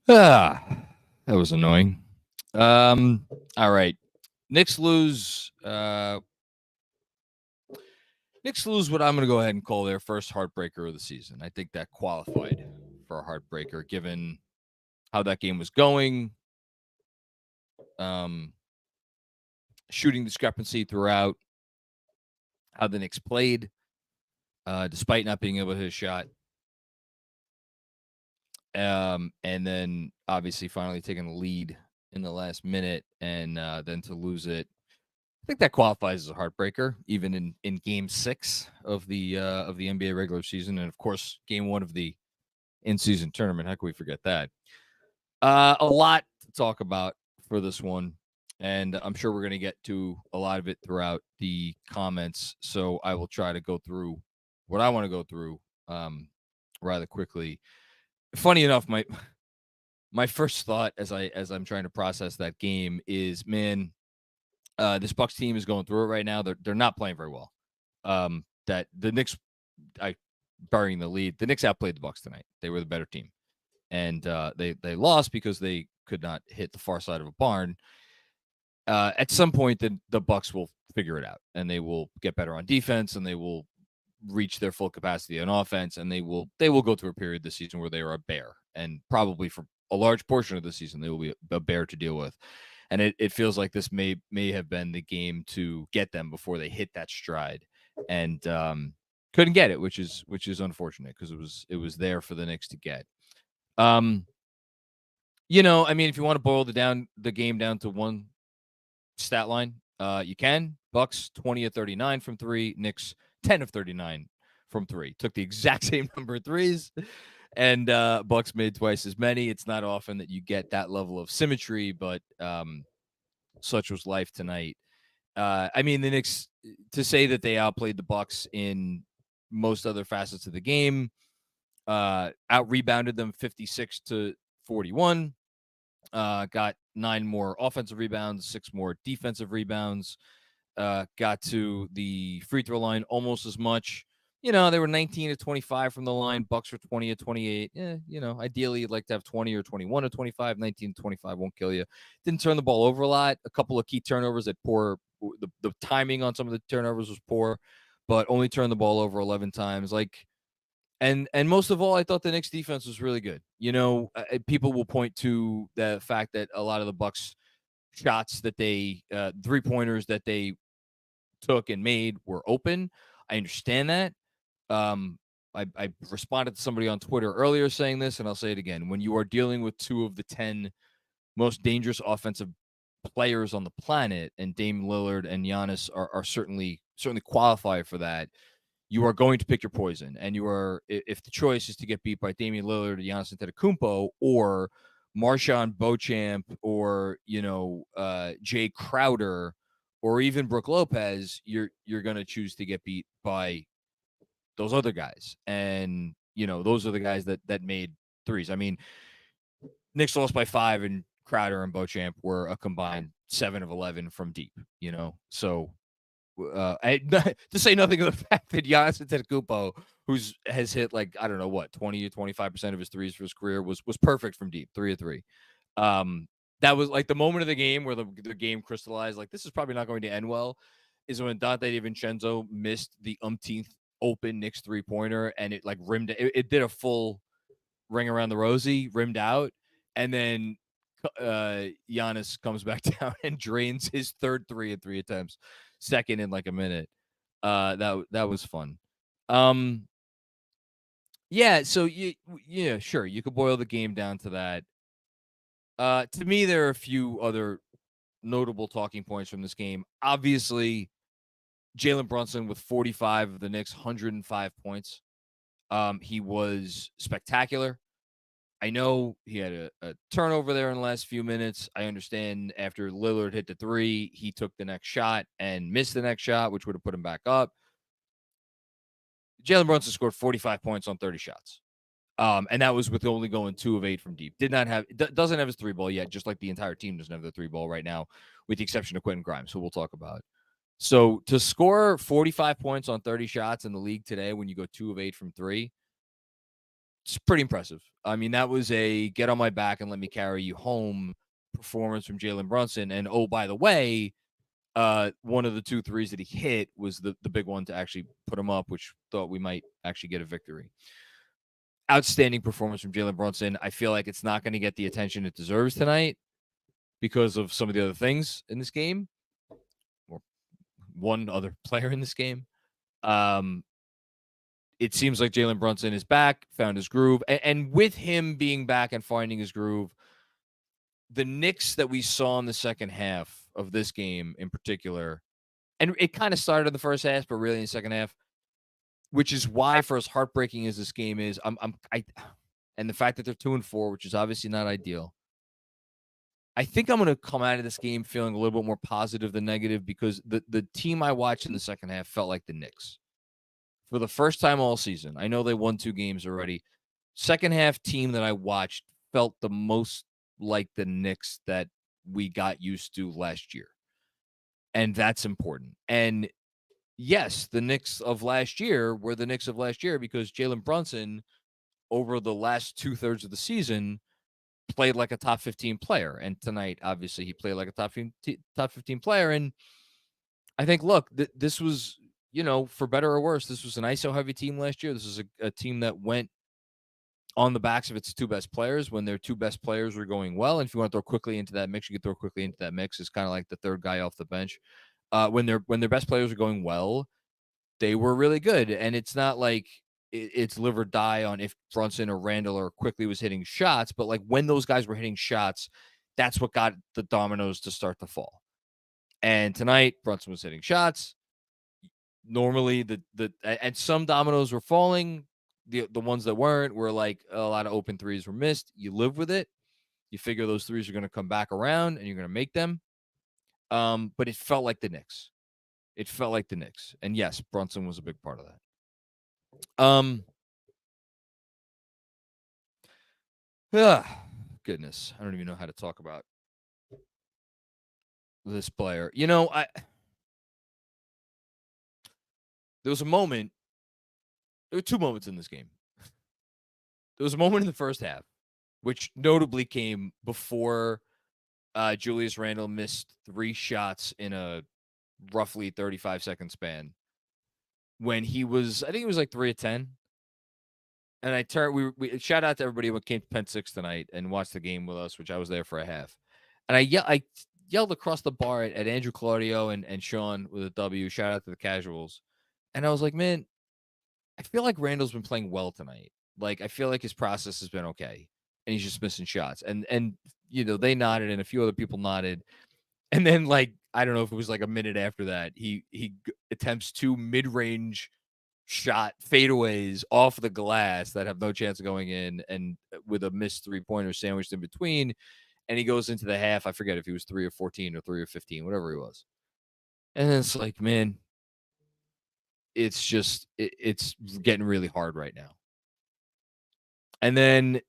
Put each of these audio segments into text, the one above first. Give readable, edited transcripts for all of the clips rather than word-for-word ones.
That was annoying. All right. Knicks lose. Knicks lose what I'm going to go ahead and call their first heartbreaker of the season. I think that qualified for a heartbreaker given how that game was going. Shooting discrepancy throughout. How the Knicks played, despite not being able to hit a shot. And then obviously finally taking the lead in the last minute and then to lose it. I think that qualifies as a heartbreaker, even in Game 6 of the NBA regular season, and of course Game 1 of the in-season tournament. How can we forget that? A lot to talk about for this one, and I'm sure we're going to get to a lot of it throughout the comments. So I will try to go through what I want to go through rather quickly. Funny enough, my first thought as I'm trying to process that game is, man, this Bucks team is going through it right now. They're not playing very well. That the Knicks, burying the lead, the Knicks outplayed the Bucks tonight. They were the better team, and they lost because they could not hit the far side of a barn. At some point, the Bucks will figure it out, and they will get better on defense, and they will reach their full capacity on offense, and they will go through a period this season where they are a bear, and probably for a large portion of the season they will be a bear to deal with. And it feels like this may have been the game to get them before they hit that stride, and couldn't get it, which is unfortunate because it was there for the Knicks to get. I mean, if you want to boil the game down to one stat line, you can. Bucks 20 of 39 from three, Knicks 10 of 39 from three. Took the exact same number of threes, and Bucks made twice as many. It's not often that you get that level of symmetry, but such was life tonight. I mean, the Knicks, to say that they outplayed the Bucks in most other facets of the game, out rebounded them 56 to 41. Got 9 more offensive rebounds, 6 more defensive rebounds. Got to the free throw line almost as much. They were 19 to 25 from the line. Bucks were 20 to 28. Ideally you'd like to have 20 or 21 to 25. 19 to 25 won't kill you. Didn't turn the ball over a lot. A couple of key turnovers that poor. The timing on some of the turnovers was poor, but only turned the ball over 11 times. And most of all, I thought the Knicks defense was really good. People will point to the fact that a lot of the Bucks shots that they 3-pointers that they took and made were open. I understand that. I responded to somebody on Twitter earlier saying this, and I'll say it again. When you are dealing with 2 of the 10 most dangerous offensive players on the planet, and Dame Lillard and Giannis are certainly qualified for that, you are going to pick your poison. And you are, if the choice is to get beat by Damian Lillard or Giannis Antetokounmpo or Marshawn Beauchamp or Jay Crowder or even Brook Lopez, you're going to choose to get beat by those other guys. And those are the guys that made threes. I mean, Knicks lost by 5, and Crowder and Beauchamp were a combined 7 of 11 from deep. So to say nothing of the fact that Giannis Antetokounmpo, has hit 20 or 25% of his threes for his career, was perfect from deep, 3 of 3. That was like the moment of the game where the game crystallized. Like, this is probably not going to end well. Is when Dante DiVincenzo missed the umpteenth open Knicks 3-pointer, and it rimmed. It did a full ring around the rosy, rimmed out, and then Giannis comes back down and drains his third 3 in 3 attempts, second in a minute. That was fun. Yeah, so sure, you could boil the game down to that. To me, there are a few other notable talking points from this game. Obviously, Jalen Brunson with 45 of the Knicks, 105 points. He was spectacular. I know he had a turnover there in the last few minutes. I understand after Lillard hit the 3, he took the next shot and missed the next shot, which would have put him back up. Jalen Brunson scored 45 points on 30 shots. And that was with only going 2 of 8 from deep. Doesn't have his 3-ball yet, just like the entire team doesn't have the 3-ball right now, with the exception of Quentin Grimes, who we'll talk about. So to score 45 points on 30 shots in the league today when you go 2 of 8 from 3, It's pretty impressive. I mean, that was a get on my back and let me carry you home performance from Jalen Brunson. And oh, by the way, one of the 2 threes that he hit was the big one to actually put him up, which thought we might actually get a victory. Outstanding performance from Jalen Brunson. I feel like it's not going to get the attention it deserves tonight because of some of the other things in this game, or one other player in this game. It seems like Jalen Brunson is back, found his groove, and with him being back and finding his groove, the Knicks that we saw in the second half of this game in particular, and it kind of started in the first half, but really in the second half, which is why, for as heartbreaking as this game is, and the fact that they're 2-4, which is obviously not ideal. I think I'm going to come out of this game feeling a little bit more positive than negative, because the team I watched in the second half felt like the Knicks. For the first time all season, I know they won 2 games already. Second half team that I watched felt the most like the Knicks that we got used to last year. And that's important. And yes, the Knicks of last year were the Knicks of last year because Jalen Brunson, over the last 2/3 of the season, played like a top 15 player. And tonight, obviously, he played like a top 15 player. And I think, look, this was, for better or worse, this was an ISO-heavy team last year. This is a team that went on the backs of its 2 best players when their 2 best players were going well. And if you want to throw quickly into that mix, you can throw quickly into that mix. It's kind of like the third guy off the bench. When their best players are going well, they were really good. And it's not like it's live or die on if Brunson or Randle or Quickly was hitting shots, but like when those guys were hitting shots, that's what got the dominoes to start to fall. And tonight, Brunson was hitting shots. Normally, and some dominoes were falling. The ones that weren't were like a lot of open threes were missed. You live with it. You figure those threes are going to come back around and you're going to make them. But it felt like the Knicks. It felt like the Knicks. And yes, Brunson was a big part of that. Goodness. I don't even know how to talk about this player. There was a moment. There were 2 moments in this game. There was a moment in the first half, which notably came before Julius Randle missed 3 shots in a roughly 35-second span. When he was, I think it was like 3 of 10. And I turned, we shout out to everybody who came to Penn 6 tonight and watched the game with us, which I was there for a half. And I yelled across the bar at Andrew Claudio and Sean with a W. Shout out to the casuals. And I was like, man, I feel like Randall's been playing well tonight. Like, I feel like his process has been okay. And he's just missing shots. And they nodded and a few other people nodded. And then, like, I don't know if it was like a minute after that, he attempts 2 mid-range shot fadeaways off the glass that have no chance of going in, and with a missed 3-pointer sandwiched in between. And he goes into the half. I forget if he was 3 or 14 or 3 or 15, whatever he was. And then it's like, man, it's just, it's getting really hard right now. And then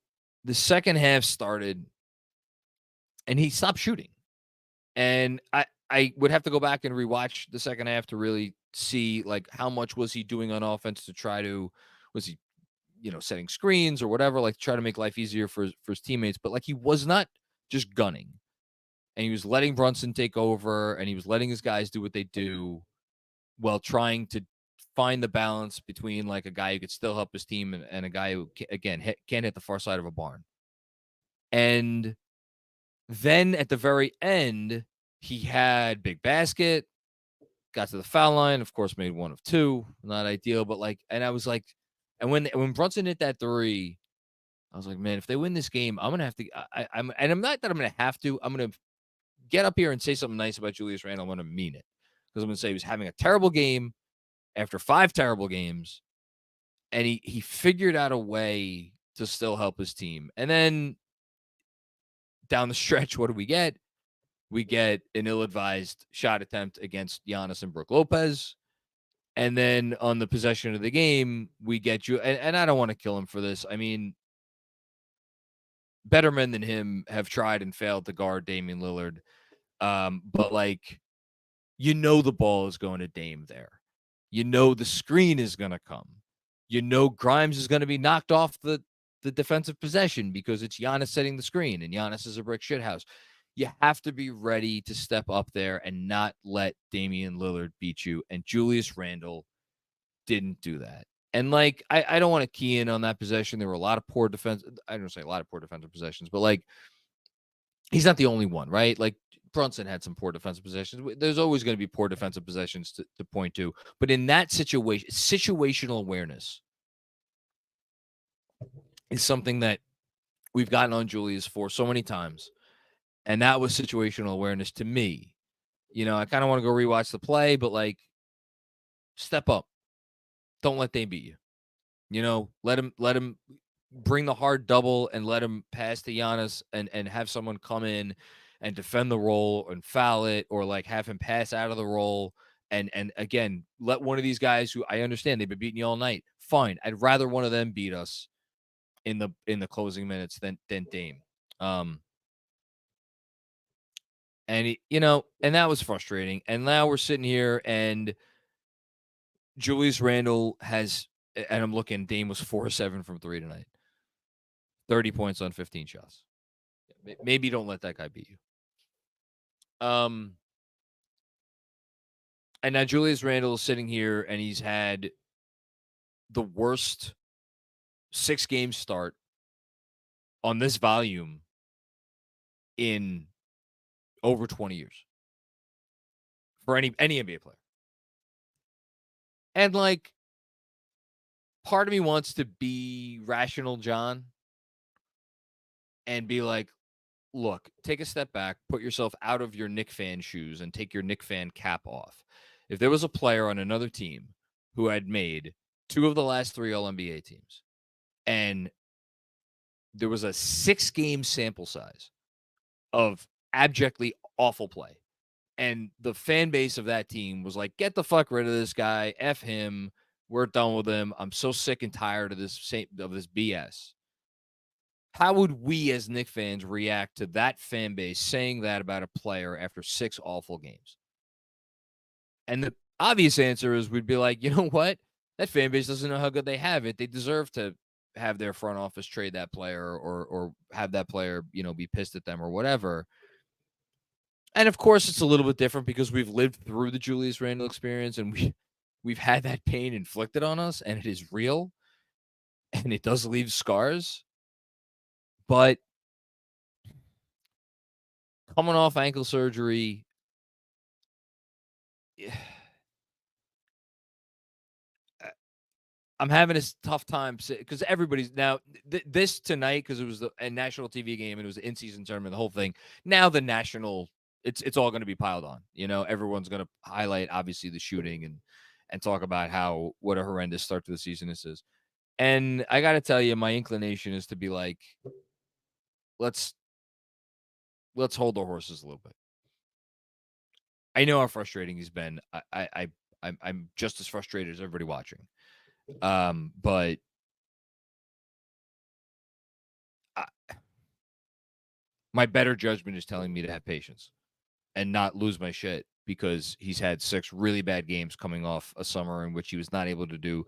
the second half started and he stopped shooting. And I would have to go back and rewatch the second half to really see, like, how much was he doing on offense to try to, was he, setting screens or whatever, like try to make life easier for his teammates. But like, he was not just gunning, and he was letting Brunson take over, and he was letting his guys do what they do while trying to find the balance between like a guy who could still help his team and a guy who, again, can't hit the far side of a barn. And then at the very end, he had big basket, got to the foul line, of course, made 1 of 2. Not ideal, but like, and I was like, and when Brunson hit that 3, I was like, man, if they win this game, I'm going to have to, I'm not that I'm going to have to, I'm going to get up here and say something nice about Julius Randle. I'm going to mean it, because I'm going to say he was having a terrible game after 5 terrible games, and he figured out a way to still help his team. And then down the stretch, what do we get? We get an ill-advised shot attempt against Giannis and Brook Lopez. And then on the possession of the game, we get you. And I don't want to kill him for this. I mean, better men than him have tried and failed to guard Damian Lillard. But like, the ball is going to Dame there. The screen is going to come. Grimes is going to be knocked off the the defensive possession because it's Giannis setting the screen and Giannis is a brick shithouse. You have to be ready to step up there and not let Damian Lillard beat you. And Julius Randle didn't do that. And like, I don't want to key in on that possession. There were a lot of poor defense. I don't say a lot of poor defensive possessions, but like, he's not the only one, right? Like Brunson had some poor defensive possessions. There's always going to be poor defensive possessions to point to. But in that situation, situational awareness is something that we've gotten on Julius for so many times. And that was situational awareness to me. You know, I kind of want to go rewatch the play, but like, step up. Don't let Dame beat you. You know, let him bring the hard double and let him pass to Giannis and have someone come in and defend the roll and foul it, or like have him pass out of the roll. And again, let one of these guys who I understand they've been beating you all night. Fine. I'd rather one of them beat us in the closing minutes than Dame. And and that was frustrating. And now we're sitting here and Julius Randle has, and I'm looking, Dame was 4-7 from 3 tonight. 30 points on 15 shots. Maybe don't let that guy beat you. And now Julius Randle is sitting here and he's had the worst 6-game start on this volume in over 20 years for any NBA player. And like, part of me wants to be rational, John, and be like, look, take a step back, put yourself out of your Knick fan shoes and take your Knick fan cap off. If there was a player on another team who had made 2 of the last 3 All-NBA teams and there was a 6-game sample size of abjectly awful play, and the fan base of that team was like, get the fuck rid of this guy, F him, we're done with him, I'm so sick and tired of this BS. How would we as Knicks fans react to that fan base saying that about a player after 6 awful games? And the obvious answer is we'd be like, you know what? That fan base doesn't know how good they have it. They deserve to have their front office trade that player or have that player, be pissed at them or whatever. And of course, it's a little bit different because we've lived through the Julius Randle experience and we've had that pain inflicted on us, and it is real and it does leave scars. But coming off ankle surgery, I'm having a tough time because everybody's now this tonight, because it was a national TV game and it was an in-season tournament, the whole thing. Now the national, it's all going to be piled on. Everyone's going to highlight obviously the shooting and talk about what a horrendous start to the season this is. And I got to tell you, my inclination is to be like, let's hold the horses a little bit. I know how frustrating he's been. I'm just as frustrated as everybody watching. But my better judgment is telling me to have patience and not lose my shit, because he's had 6 really bad games coming off a summer in which he was not able to do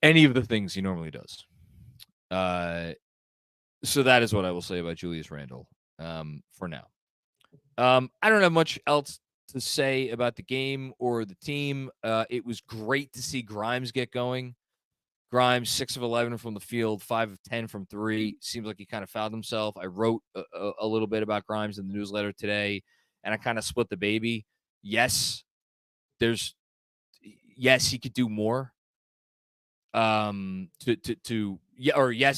any of the things he normally does. So that is what I will say about Julius Randle for now. I don't have much else to say about the game or the team. It was great to see Grimes get going. Grimes, 6 of 11 from the field, 5 of 10 from 3. Seems like he kind of found himself. I wrote a little bit about Grimes in the newsletter today, and I kind of split the baby. Yes, he could do more. Yes,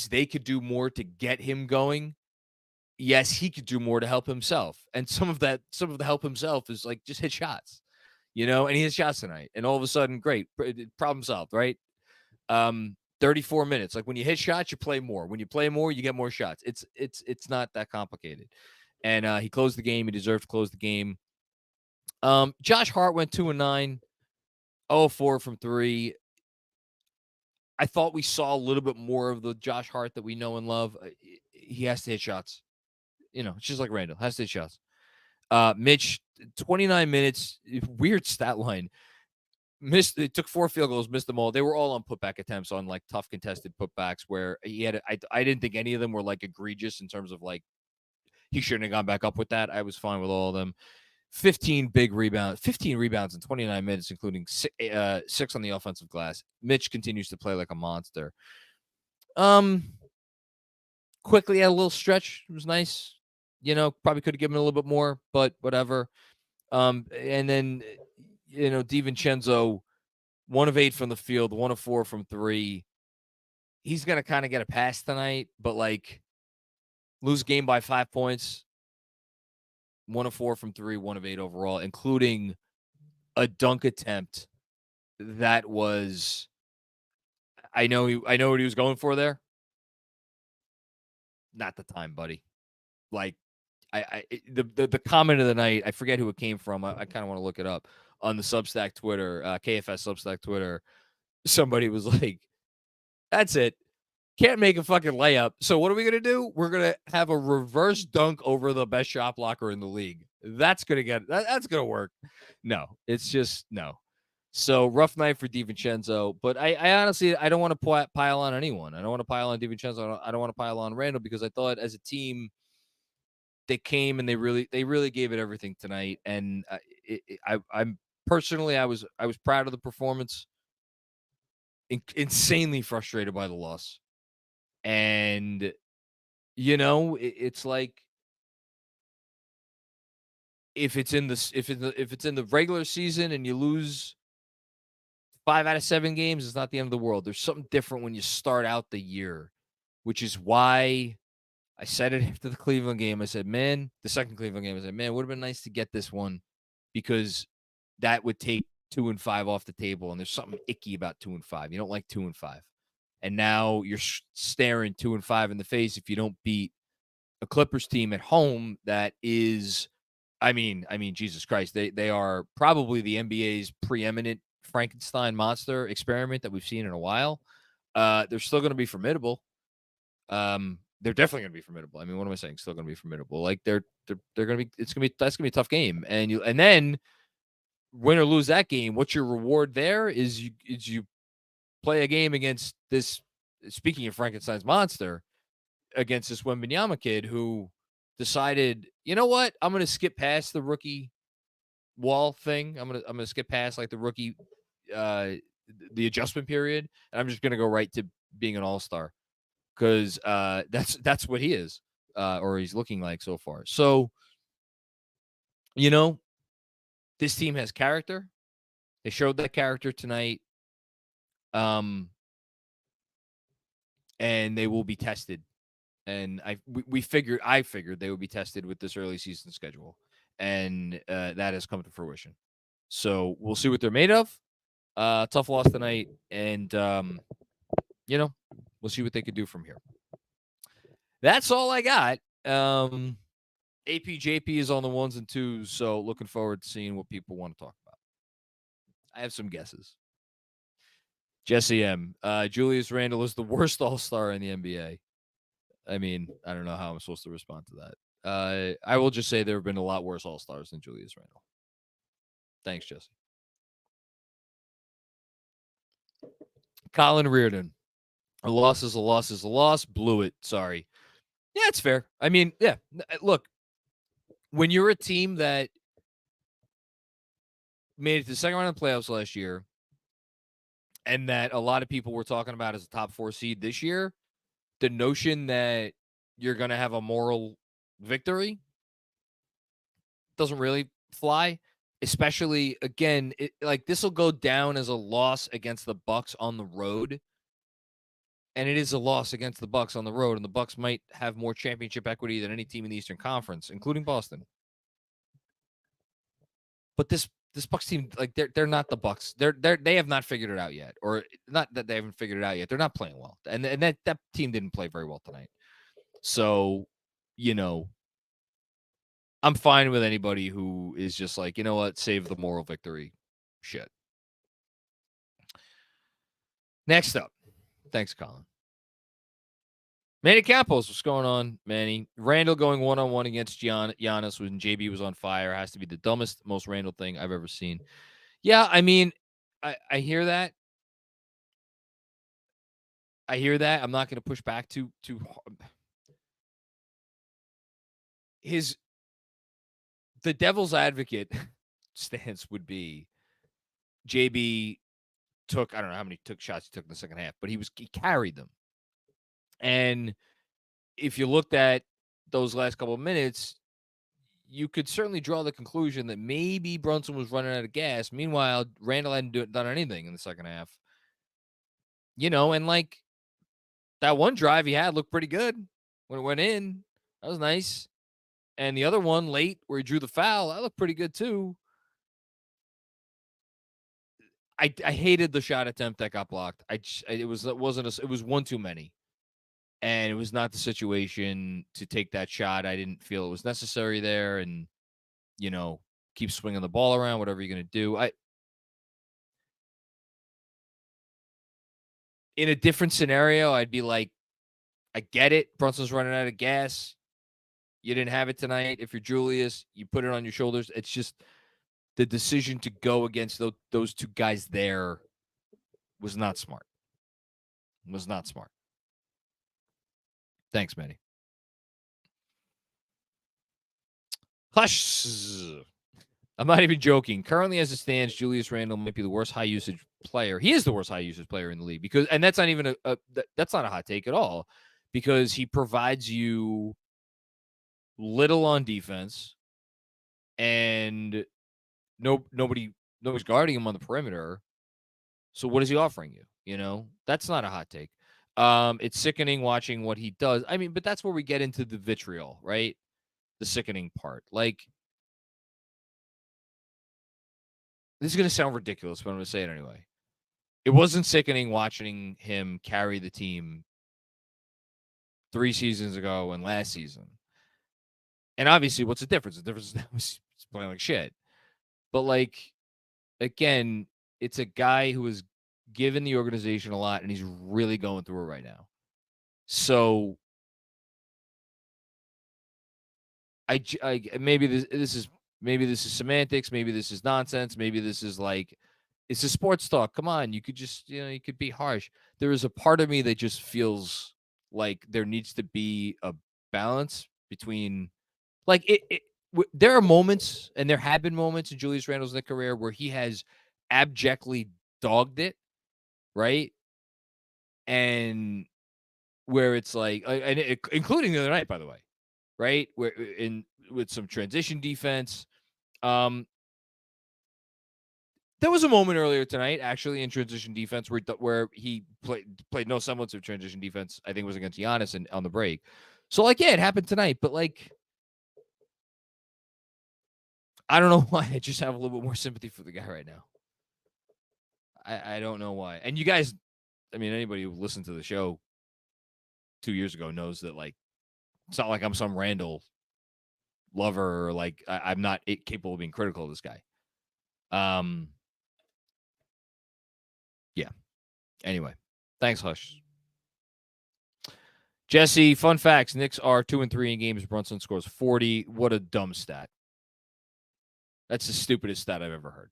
they could do more to get him going. Yes, he could do more to help himself. And some of the help himself is like just hit shots, and he hit shots tonight. And all of a sudden, great, problem solved, right? 34 minutes. Like when you hit shots, you play more. When you play more, you get more shots. It's not that complicated. And he closed the game. He deserved to close the game. Josh Hart went 2-9, 0-4 from 3. I thought we saw a little bit more of the Josh Hart that we know and love. He has to hit shots. It's just like Randle. Has to hit shots. Mitch, 29 minutes. Weird stat line. missed. They took 4 field goals, missed them all. They were all on putback attempts, on like tough contested putbacks where he had. I didn't think any of them were like egregious in terms of like he shouldn't have gone back up with that. I was fine with all of them. 15 rebounds in 29 minutes, including 6 on the offensive glass. Mitch continues to play like a monster. Quickly had a little stretch. It was nice. Probably could have given him a little bit more, but whatever. And then, DiVincenzo, 1 of 8 from the field, 1 of 4 from 3. He's going to kind of get a pass tonight, but like lose game by 5 points. 1 of 4 from 3, 1 of 8 overall, including a dunk attempt that was. I know what he was going for there. Not the time, buddy. Like, the comment of the night, I forget who it came from. I kind of want to look it up on the Substack Twitter, KFS Substack Twitter. Somebody was like, "That's it. Can't make a fucking layup. So what are we gonna do? We're gonna have a reverse dunk over the best shot blocker in the league. That's gonna work." No, it's just no. So rough night for DiVincenzo, but I honestly I don't want to pile on anyone. I don't want to pile on DiVincenzo. I don't want to pile on Randle because I thought as a team they came and they really gave it everything tonight. And I'm personally I was proud of the performance. Insanely frustrated by the loss. And it's like if it's in the regular season and you lose 5 out of 7 games, it's not the end of the world. There's something different when you start out the year, which is why I said it after the Cleveland game. I said, man, the second Cleveland game, I said, man, it would have been nice to get this one because that would take 2 and 5 off the table. And there's something icky about 2 and 5. You don't like 2 and 5. And now you're staring 2 and 5 in the face if you don't beat a Clippers team at home that is, I mean, Jesus Christ, they are probably the NBA's preeminent Frankenstein monster experiment that we've seen in a while. They're still going to be formidable. They're definitely going to be formidable. I mean, what am I saying? Still going to be formidable. Like that's going to be a tough game. And then win or lose that game, what's your reward there? Is you play a game against this, speaking of Frankenstein's monster, against this Wembanyama kid who decided, you know what? I'm going to skip past the rookie wall thing. I'm going to skip past like the rookie, the adjustment period. And I'm just going to go right to being an all-star because that's what he is, or he's looking like so far. So, this team has character. They showed that character tonight. And they will be tested. And I figured they would be tested with this early season schedule. And that has come to fruition. So we'll see what they're made of. Tough loss tonight. And, we'll see what they can do from here. That's all I got. APJP is on the 1s and 2s. So looking forward to seeing what people want to talk about. I have some guesses. Jesse M. Julius Randle is the worst all-star in the NBA. I mean, I don't know how I'm supposed to respond to that. I will just say there have been a lot worse all-stars than Julius Randle. Thanks, Jesse. Colin Reardon. A loss is a loss is a loss. Blew it. Sorry. Yeah, it's fair. I mean, yeah. Look, when you're a team that made it to the second round of the playoffs last year, and that a lot of people were talking about as a top 4 seed this year, the notion that you're going to have a moral victory doesn't really fly, especially, again, this will go down as a loss against the Bucks on the road, and it is a loss against the Bucks on the road, and the Bucks might have more championship equity than any team in the Eastern Conference, including Boston. But this Bucks team, like they're not the Bucks. They have not figured it out yet, or not that they haven't figured it out yet. They're not playing well, and that team didn't play very well tonight. So, I'm fine with anybody who is just like, you know what, save the moral victory shit. Next up, thanks, Colin. Manny Campos, what's going on, Manny? Randle going one-on-one against Giannis when JB was on fire has to be the dumbest, most Randle thing I've ever seen. Yeah, I mean, I hear that. I hear that. I'm not going to push back too hard. The devil's advocate stance would be JB took, I don't know how many shots he took in the second half, but he carried them. And if you looked at those last couple of minutes, you could certainly draw the conclusion that maybe Brunson was running out of gas. Meanwhile, Randle hadn't done anything in the second half. And like that one drive he had looked pretty good when it went in. That was nice. And the other one late where he drew the foul, that looked pretty good too. I hated the shot attempt that got blocked. It was one too many. And it was not the situation to take that shot. I didn't feel it was necessary there. And, keep swinging the ball around, whatever you're going to do. In a different scenario, I'd be like, I get it. Brunson's running out of gas. You didn't have it tonight. If you're Julius, you put it on your shoulders. It's just the decision to go against those two guys there was not smart. Was not smart. Thanks, Manny. Hush. I'm not even joking. Currently, as it stands, Julius Randle might be the worst high usage player. He is the worst high usage player in the league and that's not even that's not a hot take at all, because he provides you little on defense, and nobody's guarding him on the perimeter. So what is he offering you? That's not a hot take. It's sickening watching what he does. I mean, but that's where we get into the vitriol, right? The sickening part. Like, this is going to sound ridiculous, but I'm going to say it anyway. It wasn't sickening watching him carry the team 3 seasons ago and last season. And obviously, what's the difference? The difference is he's playing like shit. But, like, again, it's a guy who has given the organization a lot, and he's really going through it right now. So, maybe this is semantics. Maybe this is nonsense. Maybe this is like, it's a sports talk. Come on, you could just, you could be harsh. There is a part of me that just feels like there needs to be a balance between, like, there are moments, and there have been moments in Julius Randle's career where he has abjectly dogged it, right? And where it's like, including the other night, by the way, right? Where with some transition defense. There was a moment earlier tonight, actually, in transition defense where he played no semblance of transition defense. I think it was against Giannis and on the break. So, like, yeah, it happened tonight, but, like, I don't know why. I just have a little bit more sympathy for the guy right now. I don't know why. And you guys, I mean, anybody who listened to the show 2 years ago knows that, like, it's not like I'm some Randle lover, or like I'm not capable of being critical of this guy. Yeah. Anyway, thanks, Hush. Jesse, fun facts. Knicks are 2-3 in games. Brunson scores 40. What a dumb stat. That's the stupidest stat I've ever heard.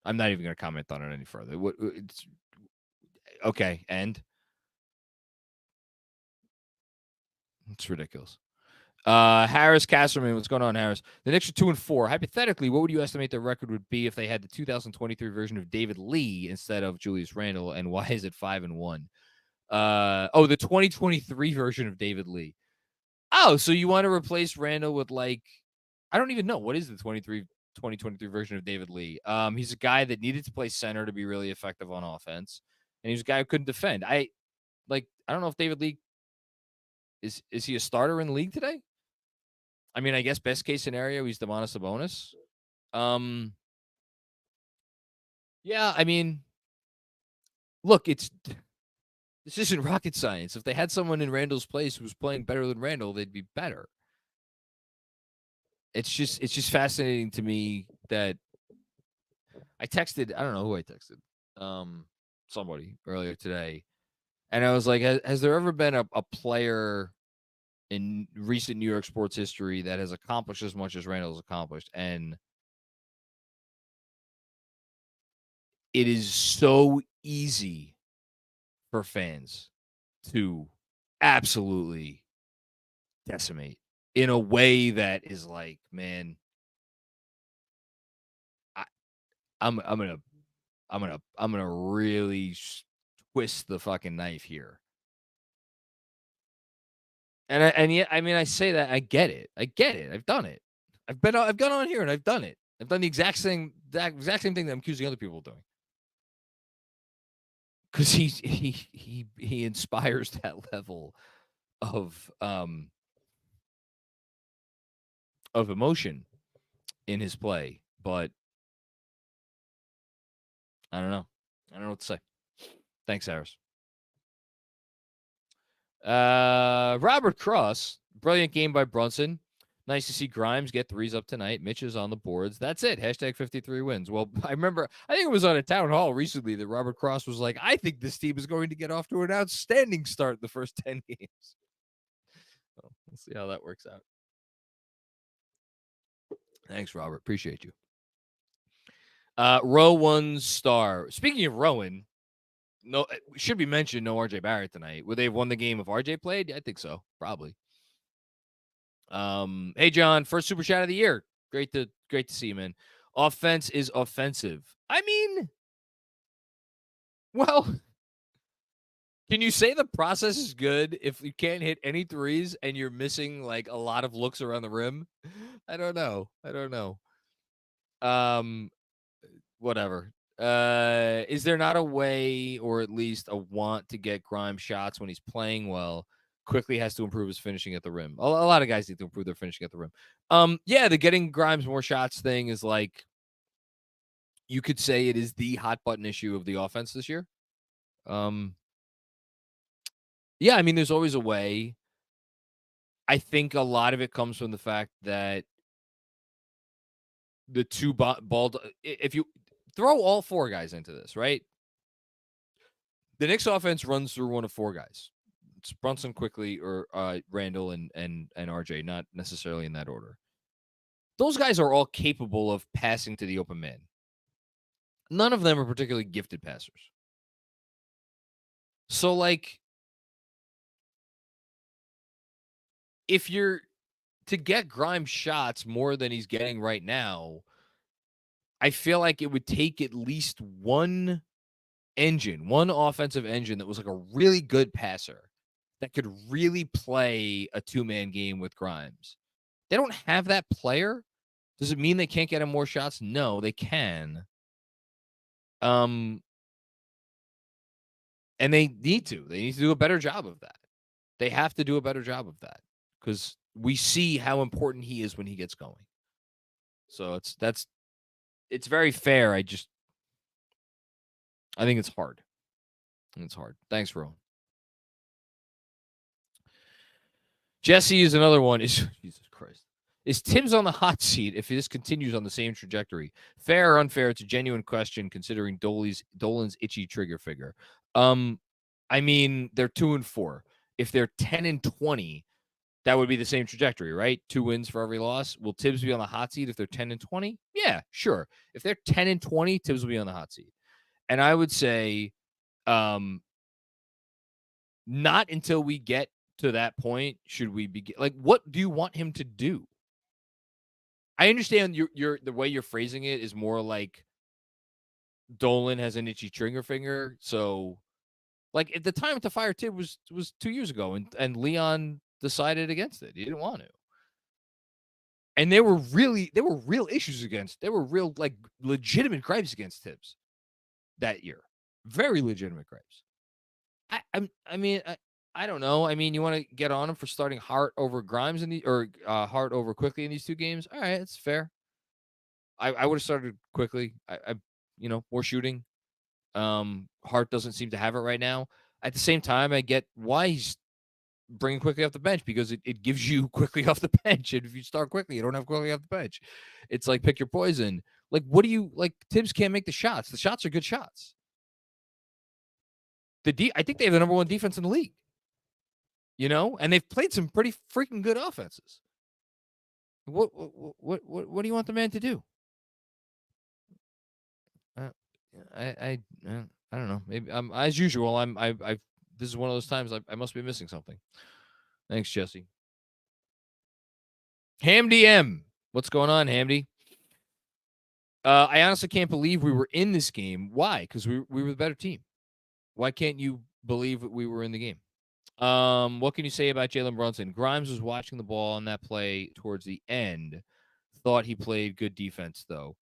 I'm not even going to comment on it any further. Okay, and it's ridiculous. Harris Casserman, what's going on, Harris? The Knicks are 2-4. Hypothetically, what would you estimate their record would be if they had the 2023 version of David Lee instead of Julius Randle? And why is it 5-1? The 2023 version of David Lee. Oh, so you want to replace Randle with, like, I don't even know. What is the 2023 version of David Lee? He's a guy that needed to play center to be really effective on offense, and he's a guy who couldn't defend. I don't know if David Lee is he a starter in the league today? I mean, I guess best case scenario, he's Domantas Sabonis. Yeah, I mean, look, this isn't rocket science. If they had someone in Randle's place who was playing better than Randle, they'd be better. It's just fascinating to me that I texted, I don't know who I texted, somebody earlier today, and I was like, has there ever been a player in recent New York sports history that has accomplished as much as Randle's accomplished? And it is so easy for fans to absolutely decimate in a way that is like, man, I'm gonna really twist the fucking knife here. And yet, I mean, I say that I get it. I've done it. I've gone on here and I've done it. I've done the exact same thing that I'm accusing other people of doing. Because he inspires that level of emotion in his play, but I don't know. I don't know what to say. Thanks, Harris. Robert Cross, brilliant game by Brunson. Nice to see Grimes get threes up tonight. Mitch is on the boards. That's it. Hashtag 53 wins. Well, I think it was on a town hall recently that Robert Cross was like, I think this team is going to get off to an outstanding start the first 10 games. So we'll see how that works out. Thanks, Robert. Appreciate you. Row 1 star. Speaking of Rowan, no, should be mentioned, no RJ Barrett tonight. Would they have won the game if RJ played? I think so. Probably. Hey John, first super chat of the year. Great to see you, man. Offense is offensive. I mean, well, can you say the process is good if you can't hit any threes and you're missing like a lot of looks around the rim? I don't know. Whatever. Is there not a way or at least a want to get Grimes shots when he's playing well? Quickly has to improve his finishing at the rim. A lot of guys need to improve their finishing at the rim. Yeah, the getting Grimes more shots thing is like, you could say it is the hot button issue of the offense this year. Yeah, I mean, there's always a way. I think a lot of it comes from the fact that the two ball, if you throw all four guys into this, right? The Knicks offense runs through one of four guys. It's Brunson, quickly, or Randle and RJ, not necessarily in that order. Those guys are all capable of passing to the open man. None of them are particularly gifted passers. So, like, if you're to get Grimes shots more than he's getting right now, I feel like it would take at least one offensive engine that was like a really good passer that could really play a two-man game with Grimes. They don't have that player. Does it mean they can't get him more shots? No, they can. And they need to. They need to do a better job of that. They have to do a better job of that because we see how important he is when he gets going. So it's very fair. I think it's hard. It's hard. Thanks, Rowan. Jesse is another one. Jesus Christ. Is Thibs on the hot seat if this continues on the same trajectory? Fair or unfair? It's a genuine question considering Dolan's itchy trigger finger. I mean, they're 2-4. If they're 10-20, that would be the same trajectory, right? 2 wins for every loss. Will Thibs be on the hot seat if they're 10-20? Yeah, sure. If they're 10-20, Thibs will be on the hot seat. And I would say, not until we get to that point should we begin. Like, what do you want him to do? I understand your the way you're phrasing it is more like Dolan has an itchy trigger finger. So, like, at the time to fire Thibs was 2 years ago, and Leon decided against it. He didn't want to. And there were real issues against. There were real, like, legitimate gripes against Thibs that year. Very legitimate gripes. I mean, I don't know. I mean, you want to get on him for starting Hart over Grimes or Hart over quickly in these 2 games? All right, it's fair. I would have started quickly. I more shooting. Hart doesn't seem to have it right now. At the same time, I get why he's bringing quickly off the bench because it gives you quickly off the bench. And if you start quickly, you don't have quickly off the bench. It's like pick your poison. Like, what do you like? Thibs can't make the shots. The shots are good shots. I think they have the number 1 defense in the league. And they've played some pretty freaking good offenses. What do you want the man to do? I don't know. Maybe as usual. This is one of those times I must be missing something. Thanks, Jesse. Hamdy M. What's going on, Hamdy? I honestly can't believe we were in this game. Why? Because we were the better team. Why can't you believe that we were in the game? What can you say about Jalen Brunson? Grimes was watching the ball on that play towards the end. Thought he played good defense though.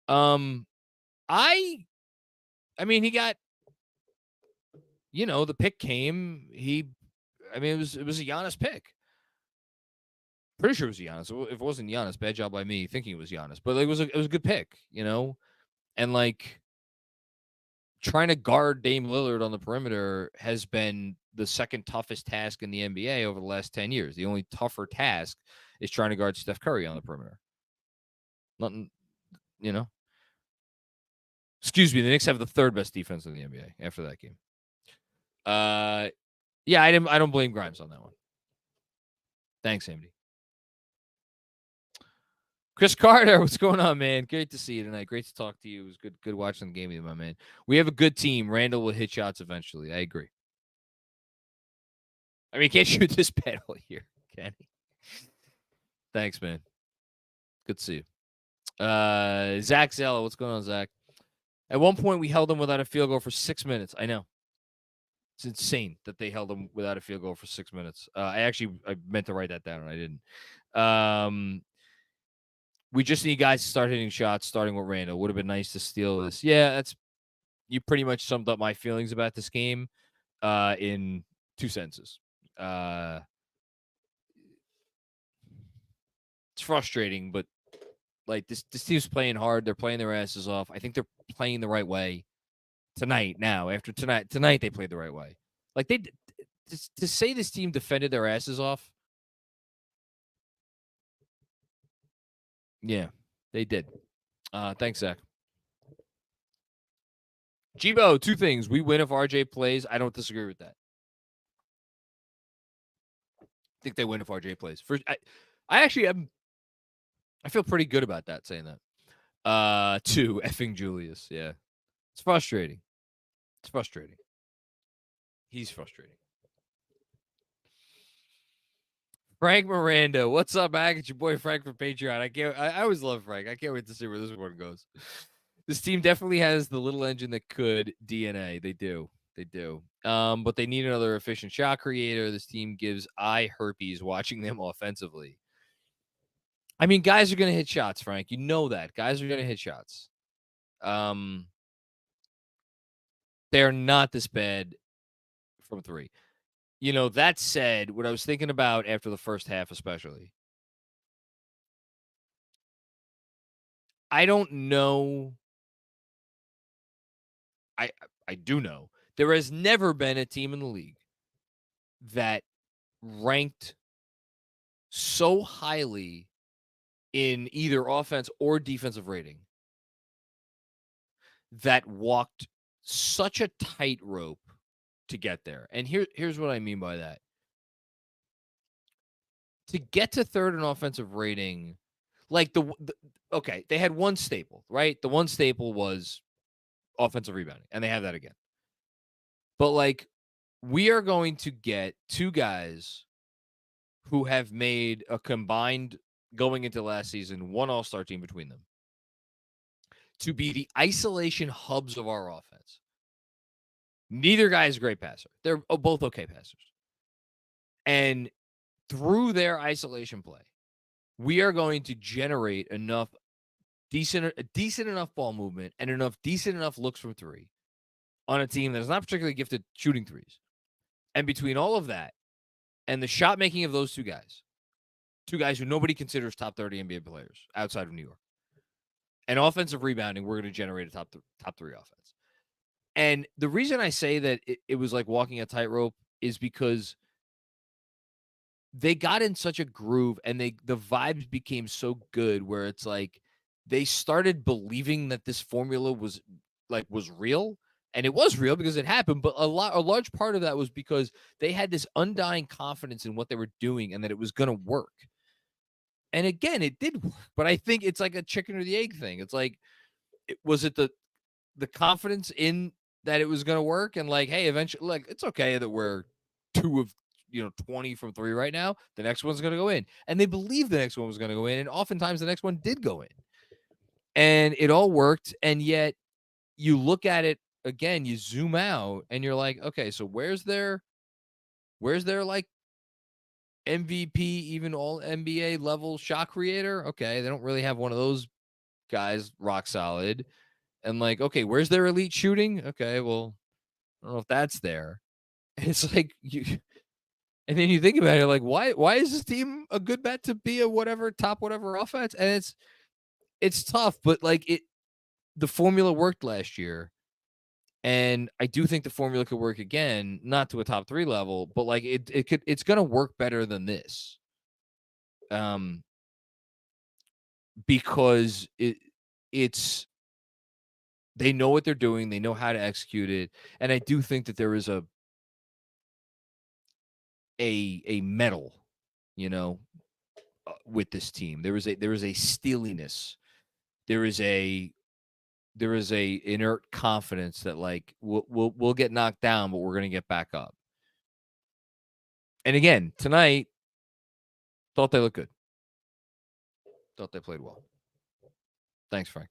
I mean, he got, the pick came. It was a Giannis pick. Pretty sure it was Giannis. If it wasn't Giannis, bad job by me thinking it was Giannis. But it was a good pick, and like trying to guard Dame Lillard on the perimeter has been the second toughest task in the NBA over the last 10 years. The only tougher task is trying to guard Steph Curry on the perimeter. Nothing, Excuse me, the Knicks have the third best defense in the NBA after that game. Yeah, I don't blame Grimes on that one. Thanks, Andy. Chris Carter, what's going on, man? Great to see you tonight. Great to talk to you. It was good watching the game with you, my man. We have a good team. Randle will hit shots eventually. I agree. I mean, you can't shoot this bad all year, can he? Thanks, man. Good to see you. Zach Zella, what's going on, Zach? At one point, we held them without a field goal for 6 minutes. I know. It's insane that they held them without a field goal for 6 minutes. I meant to write that down, and I didn't. We just need guys to start hitting shots, starting with Randle. Would have been nice to steal this. Yeah, you pretty much summed up my feelings about this game in 2 sentences. It's frustrating, but like this team's playing hard. They're playing their asses off. I think they're playing the right way tonight. Now, after tonight they played the right way. Like to say this team defended their asses off. Yeah, they did. Thanks, Zach. Jibo, 2 things. We win if RJ plays. I don't disagree with that. I think they win if RJ plays. I actually am. I feel pretty good about that, saying that. 2, effing Julius. Yeah. It's frustrating. He's frustrating. Frank Miranda. What's up, Mac? It's your boy Frank from Patreon. I always love Frank. I can't wait to see where this one goes. This team definitely has the little engine that could DNA. They do. But they need another efficient shot creator. This team gives eye herpes watching them offensively. I mean, guys are going to hit shots, Frank. You know that. Guys are going to hit shots. They're not this bad from 3. That said, what I was thinking about after the first half especially, I don't know. I do know. There has never been a team in the league that ranked so highly in either offense or defensive rating that walked such a tightrope to get there. And here's what I mean by that. To get to third in offensive rating, like okay, they had one staple, right? The one staple was offensive rebounding, and they have that again. But like, we are going to get 2 guys who have made a combined, going into last season, 1 all-star team between them to be the isolation hubs of our offense. Neither guy is a great passer. They're both okay passers. And through their isolation play, we are going to generate enough decent enough ball movement and decent enough looks from 3 on a team that is not particularly gifted shooting threes. And between all of that and the shot making of those 2 guys who nobody considers top 30 NBA players outside of New York, and offensive rebounding, we're going to generate a top 3 offense. And the reason I say that it was like walking a tightrope is because they got in such a groove and the vibes became so good where it's like they started believing that this formula was real. And it was real because it happened, but a large part of that was because they had this undying confidence in what they were doing and that it was going to work. And again, it did work, but I think it's like a chicken or the egg thing. It's like, was it the the confidence in that it was going to work, and like, hey, eventually, like, it's okay that we're 2 of 20 from 3 right now. The next one's going to go in, and they believed the next one was going to go in, and oftentimes the next one did go in, and it all worked. And yet, you look at it again, you zoom out, and you're like, okay, so where's their like MVP, even all NBA level shot creator? Okay, they don't really have one of those guys rock solid. And like, okay, where's their elite shooting? Okay, well, I don't know if that's there. And it's like and then you think about it, like, why is this team a good bet to be a top whatever offense? And it's tough, but like the formula worked last year. And I do think the formula could work again, not to a top 3 level, but like it's gonna work better than this. Because it's they know what they're doing, they know how to execute it, and I do think that there is a metal, with this team. There is a steeliness. There is a inert confidence that like we'll get knocked down, but we're gonna get back up. And again, tonight, thought they looked good. Thought they played well. Thanks, Frank.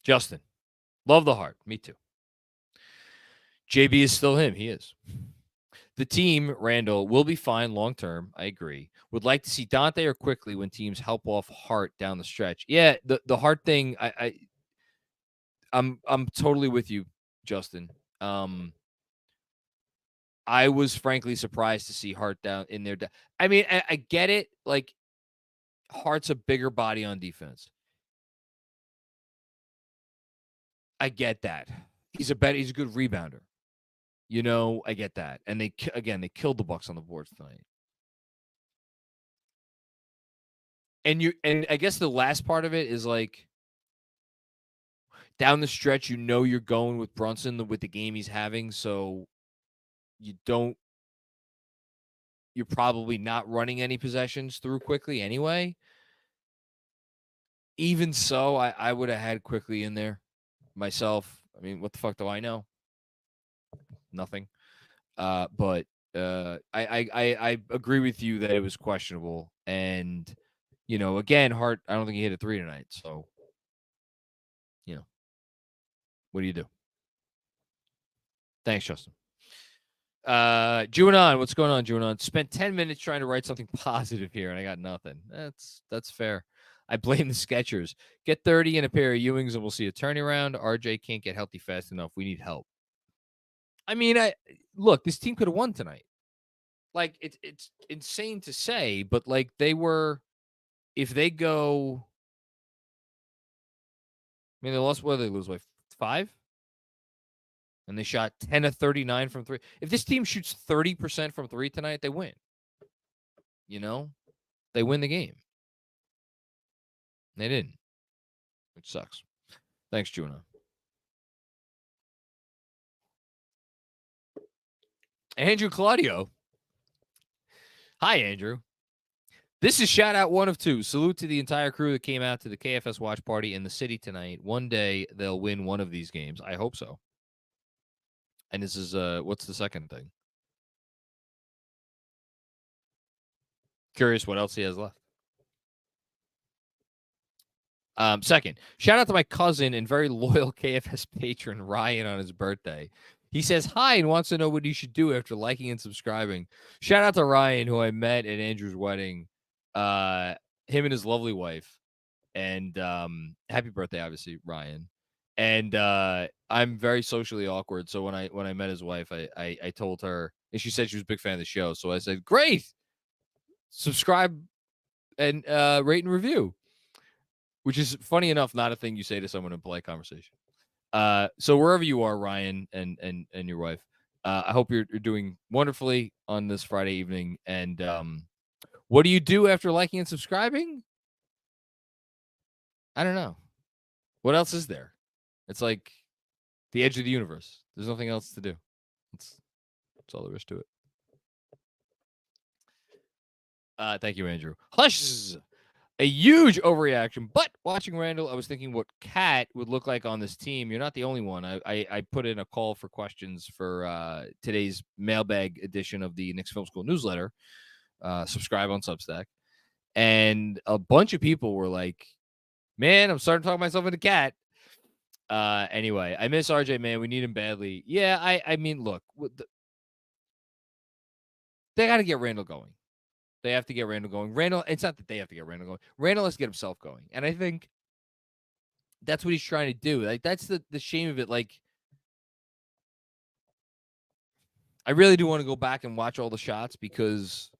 Justin, love the heart. Me too. JB is still him. He is. The team, Randall, will be fine long term. I agree. Would like to see Dante or Quickly when teams help off Hart down the stretch. Yeah, the Hart thing, I'm totally with you, Justin. I was frankly surprised to see Hart down in there. I mean, I get it. Like, Hart's a bigger body on defense. I get that. He's a good rebounder. I get that. And they killed the Bucks on the boards tonight. And I guess the last part of it is like down the stretch, you're going with Brunson with the game he's having, so you're probably not running any possessions through Quickly anyway. Even so, I would have had Quickly in there myself. I mean, what the fuck do I know? Nothing. But I agree with you that it was questionable. And, again, Hart, I don't think he hit a 3 tonight. So, what do you do? Thanks, Justin. Juanon, what's going on, Juanon? Spent 10 minutes trying to write something positive here, and I got nothing. That's fair. I blame the Skechers. Get 30 in a pair of Ewings, and we'll see a turnaround. RJ can't get healthy fast enough. We need help. I mean, look, this team could have won tonight. Like, it's insane to say, but like if they go, I mean, they lost. What did they lose by 5? And they shot 10 of 39 from 3. If this team shoots 30% from 3 tonight, they win. They win the game. They didn't, which sucks. Thanks, Juno. Andrew Claudio. Hi, Andrew. This is shout out 1 of 2. Salute to the entire crew that came out to the KFS watch party in the city tonight. One day they'll win one of these games. I hope so. And this is what's the second thing? Curious what else he has left. Second, shout out to my cousin and very loyal KFS patron, Ryan, on his birthday. He says hi and wants to know what he should do after liking and subscribing. Shout out to Ryan, who I met at Andrew's wedding. Him and his lovely wife. And happy birthday, obviously, Ryan. And I'm very socially awkward. So when I met his wife, I told her, and she said she was a big fan of the show. So I said, great. Subscribe and rate and review. Which is, funny enough, not a thing you say to someone in polite conversation. So wherever you are, Ryan and your wife, I hope you're doing wonderfully on this Friday evening. And what do you do after liking and subscribing? I don't know. What else is there? It's like the edge of the universe. There's nothing else to do. That's all there is to it. Thank you, Andrew. Hush! A huge overreaction. But watching Randle, I was thinking what Cat would look like on this team. You're not the only one. I put in a call for questions for today's mailbag edition of the Knicks Film School newsletter. Subscribe on Substack. And a bunch of people were like, man, I'm starting to talk myself into Cat. Anyway, I miss RJ, man. We need him badly. Yeah, I mean, look, they got to get Randle going. They have to get Randle going. Randle, it's not that they have to get Randle going. Randle has to get himself going. And I think that's what he's trying to do. Like, that's the shame of it. Like, I really do want to go back and watch all the shots because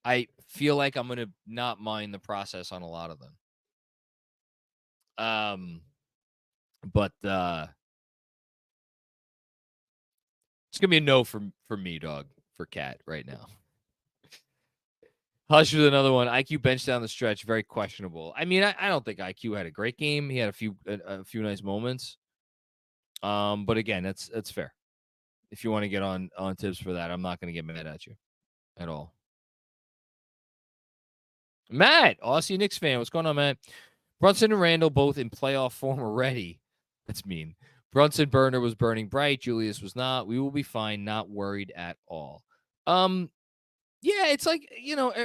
I feel like I'm going to not mind the process on a lot of them. But it's going to be a no for me, dog, for Cat right now. Hush with another one. IQ bench down the stretch, very questionable. I mean, I don't think IQ had a great game. He had a few nice moments. But again, that's fair. If you want to get on Thibs for that, I'm not going to get mad at you at all. Matt, Aussie Knicks fan. What's going on, Matt? Brunson and Randle both in playoff form already. That's mean. Brunson burner was burning bright. Julius was not. We will be fine. Not worried at all. Yeah, it's like,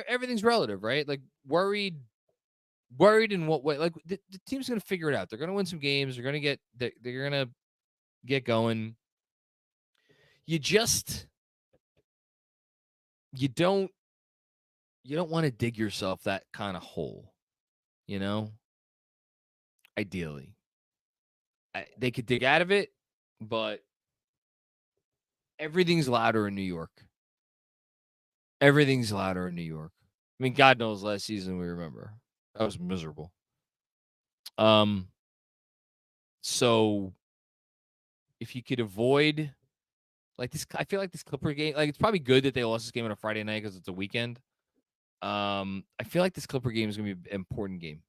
everything's relative, right? Like worried in what way? Like the team's going to figure it out. They're going to win some games. They're going to get going. You don't want to dig yourself that kind of hole, ideally. They could dig out of it, but everything's louder in New York. Everything's louder in New York. I mean, God knows last season we remember. That was miserable. So if you could avoid like this, I feel like this Clipper game, like it's probably good that they lost this game on a Friday night because it's a weekend. I feel like this Clipper game is going to be an important game.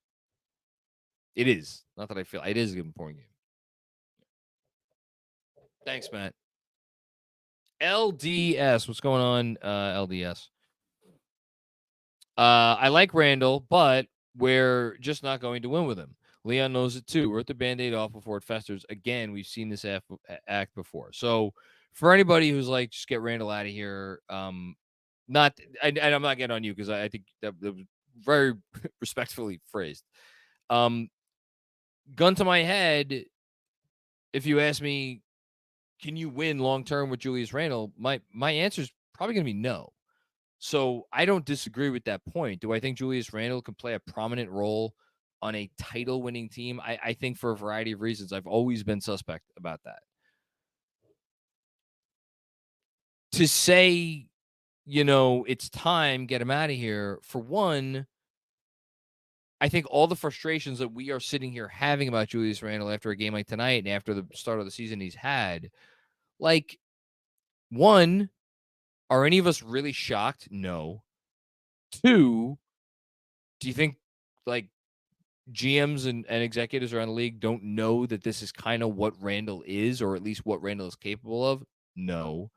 It is. Not that I feel. It is an important game. Thanks, Matt. LDS. What's going on, LDS? I like Randle, but we're just not going to win with him. Leon knows it too. We're at the Band-Aid off before it festers. Again, we've seen this act before. So for anybody who's like, just get Randle out of here, and I'm not getting on you because I think that was very respectfully phrased. Gun to my head, if you ask me, can you win long-term with Julius Randle? My answer is probably going to be no. So I don't disagree with that point. Do I think Julius Randle can play a prominent role on a title-winning team? I think for a variety of reasons. I've always been suspect about that. To say, it's time, get him out of here, for one, I think all the frustrations that we are sitting here having about Julius Randle after a game like tonight and after the start of the season he's had, like, one, are any of us really shocked? No. Two, do you think, like, GMs and executives around the league don't know that this is kind of what Randle is, or at least what Randle is capable of? No.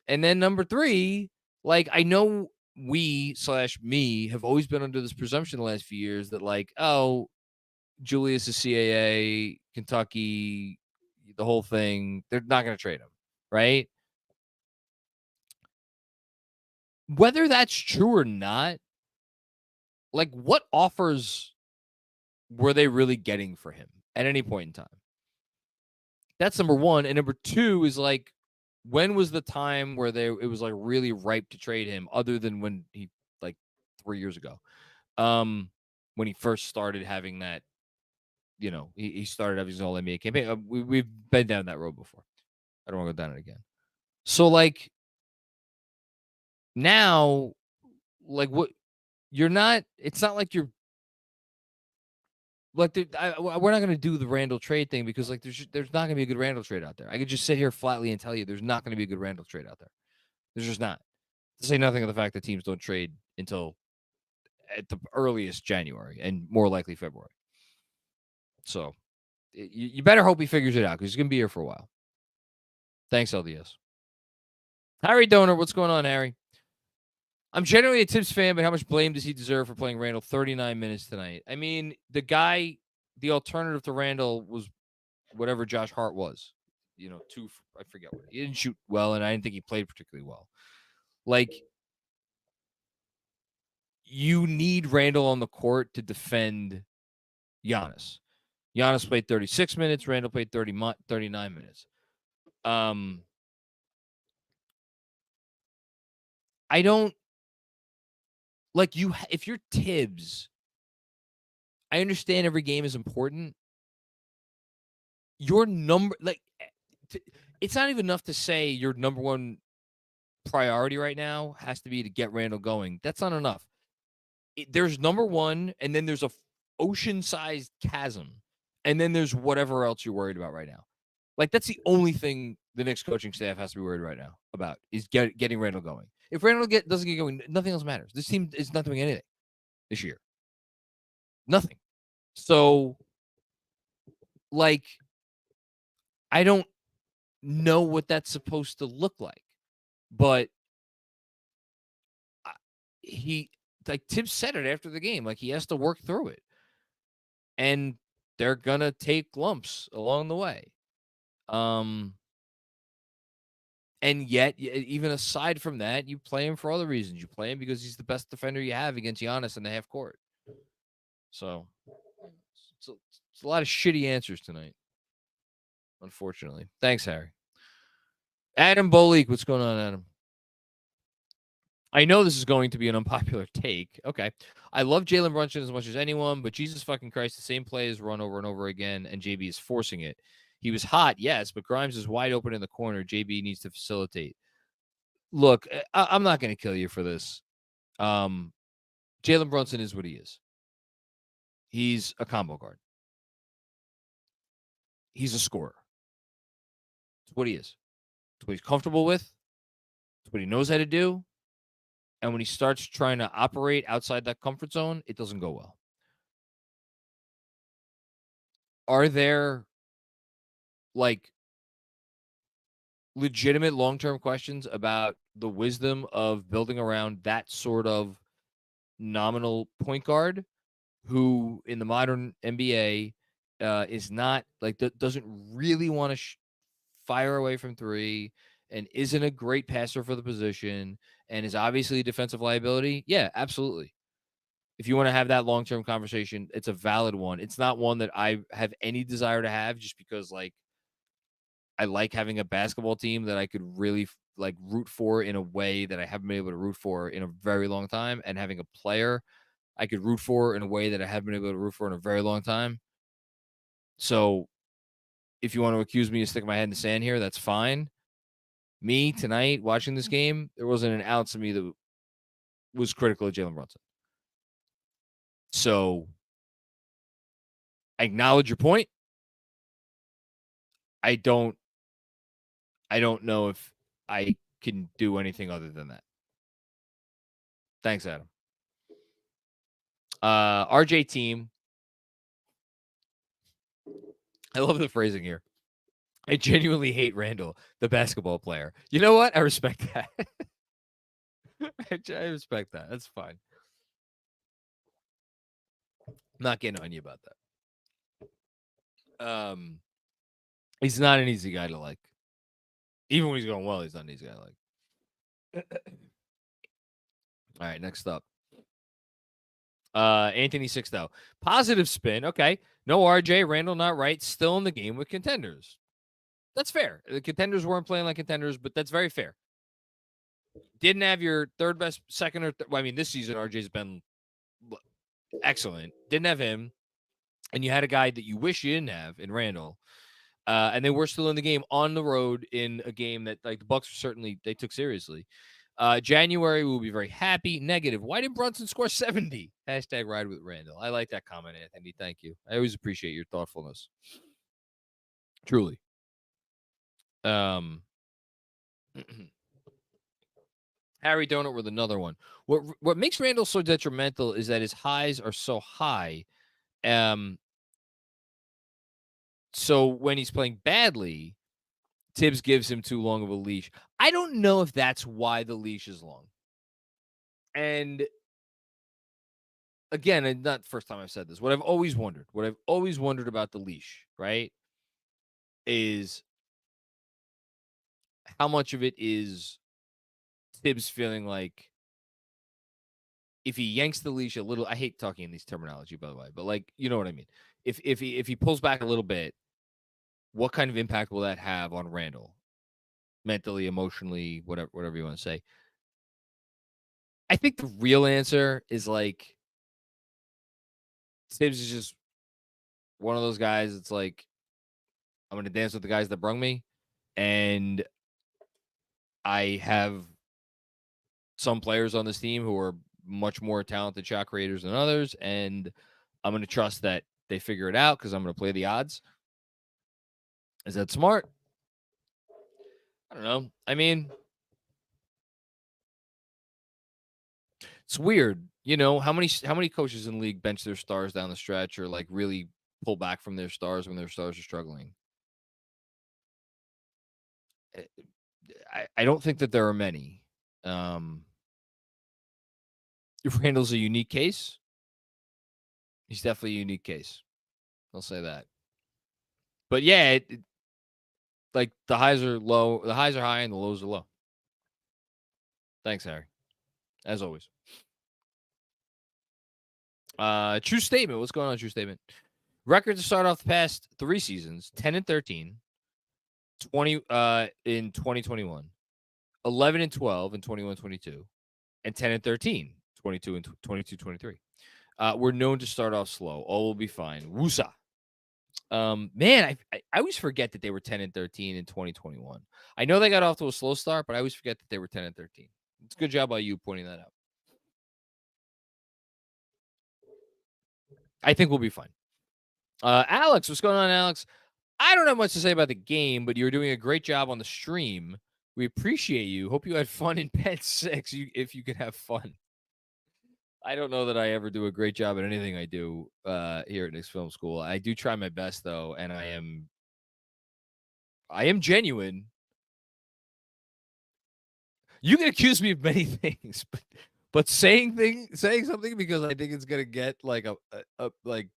And then number three, like, I know we/me have always been under this presumption the last few years that, like, oh, Julius is CAA, Kentucky, the whole thing. They're not going to trade him, right? Whether that's true or not, like, what offers were they really getting for him at any point in time? That's number one. And number two is, like, when was the time where it was like really ripe to trade him, other than when he, like, 3 years ago, when he first started having that, he started having his all NBA campaign. We've been down that road before. I don't want to go down it again. So, like, now, like, what you're not, it's not like you're like, we're not going to do the Randle trade thing because, like, there's not going to be a good Randle trade out there. I could just sit here flatly and tell you there's not going to be a good Randle trade out there. There's just not. To say nothing of the fact that teams don't trade until at the earliest January and more likely February. So you better hope he figures it out because he's going to be here for a while. Thanks, LDS. Harry Donor, what's going on, Harry? I'm generally a Thibs fan, but how much blame does he deserve for playing Randle 39 minutes tonight? I mean, the guy, the alternative to Randle was whatever Josh Hart was. I forget what. He didn't shoot well, and I didn't think he played particularly well. Like, you need Randle on the court to defend Giannis. Giannis played 36 minutes. Randle played 39 minutes. I don't like you. If you're Thibs, I understand every game is important. Your number, it's not even enough to say your number one priority right now has to be to get Randle going. That's not enough. There's number one, and then there's a ocean-sized chasm, and then there's whatever else you're worried about right now. Like, that's the only thing the Knicks coaching staff has to be worried right now about is getting Randle going. If Randle doesn't get going, nothing else matters. This team is not doing anything this year. Nothing. So, like, I don't know what that's supposed to look like, but Thibs said it after the game, like he has to work through it, and they're gonna take lumps along the way. And yet, even aside from that, you play him for other reasons. You play him because he's the best defender you have against Giannis in the half court. So it's a lot of shitty answers tonight, unfortunately. Thanks, Harry. Adam Boleek, what's going on, Adam? I know this is going to be an unpopular take. Okay. I love Jalen Brunson as much as anyone, but Jesus fucking Christ, the same plays run over and over again, and JB is forcing it. He was hot, yes, but Grimes is wide open in the corner. JB needs to facilitate. Look, I'm not going to kill you for this. Jalen Brunson is what he is. He's a combo guard. He's a scorer. It's what he is. It's what he's comfortable with. It's what he knows how to do. And when he starts trying to operate outside that comfort zone, it doesn't go well. Are there, legitimate long-term questions about the wisdom of building around that sort of nominal point guard who in the modern NBA is not, doesn't really want to fire away from three and isn't a great passer for the position and is obviously a defensive liability? Yeah, absolutely. If you want to have that long-term conversation, it's a valid one. It's not one that I have any desire to have just because, I like having a basketball team that I could really, root for in a way that I haven't been able to root for in a very long time, and having a player I could root for in a way that I haven't been able to root for in a very long time. So if you want to accuse me of sticking my head in the sand here, that's fine. Me, tonight, watching this game, there wasn't an ounce of me that was critical of Jalen Brunson. So I acknowledge your point. I don't know if I can do anything other than that. Thanks, Adam. RJ team. I love the phrasing here. I genuinely hate Randle, the basketball player. You know what? I respect that. I respect that. That's fine. I'm not getting on you about that. He's not an easy guy to like. Even when he's going well, he's not an easy guy to like. All right, next up. Anthony SIXTO. Positive spin. Okay. No RJ, Randle not right. Still in the game with contenders. That's fair. The contenders weren't playing like contenders, but that's very fair. Didn't have your third best, second or well, I mean, this season RJ's been excellent. Didn't have him. And you had a guy that you wish you didn't have in Randle. And they were still in the game on the road in a game that the Bucks certainly they took seriously. January will be very happy. Negative. Why did Brunson score 70? Hashtag ride with Randle. I like that comment, Anthony. Thank you. I always appreciate your thoughtfulness. Truly. Harry Donut with another one. What makes Randle so detrimental is that his highs are so high. So when he's playing badly, Thibs gives him too long of a leash. I don't know if that's why the leash is long. And again, and not the first time I've said this, what I've always wondered about the leash, right, is how much of it is Thibs feeling like if he yanks the leash a little, I hate talking in these terminology, by the way, but like, you know what I mean? If he pulls back a little bit, what kind of impact will that have on Randle? Mentally, emotionally, whatever you want to say. I think the real answer is like Thibs is just one of those guys. It's like, I'm going to dance with the guys that brung me. And I have some players on this team who are much more talented shot creators than others. And I'm going to trust that they figure it out because I'm going to play the odds. Is that smart? I don't know. I mean, it's weird. You know, how many coaches in the league bench their stars down the stretch or like really pull back from their stars when their stars are struggling? I don't think that there are many. Randle's a unique case. He's definitely a unique case. I'll say that. But yeah, like the highs are low, the highs are high, and the lows are low. Thanks, Harry. As always. True statement. What's going on, true statement? Record to start off the past 3 seasons: 10-13, 20 in 2021, 11-12 in 21-22, and 10-13, 22 and 22-23. We're known to start off slow. All will be fine. Woosa. Man, I always forget that they were 10-13 in 2021. I know they got off to a slow start, but I always forget that they were 10-13. It's a good job by you pointing that out. I think we'll be fine. Alex, what's going on, Alex? I don't have much to say about the game, but you're doing a great job on the stream. We appreciate you. Hope you had fun in PENN 6. If you could have fun. I don't know that I ever do a great job at anything I do here at Knicks Film School. I do try my best though, and I am genuine. You can accuse me of many things, but saying something because I think it's gonna get like a like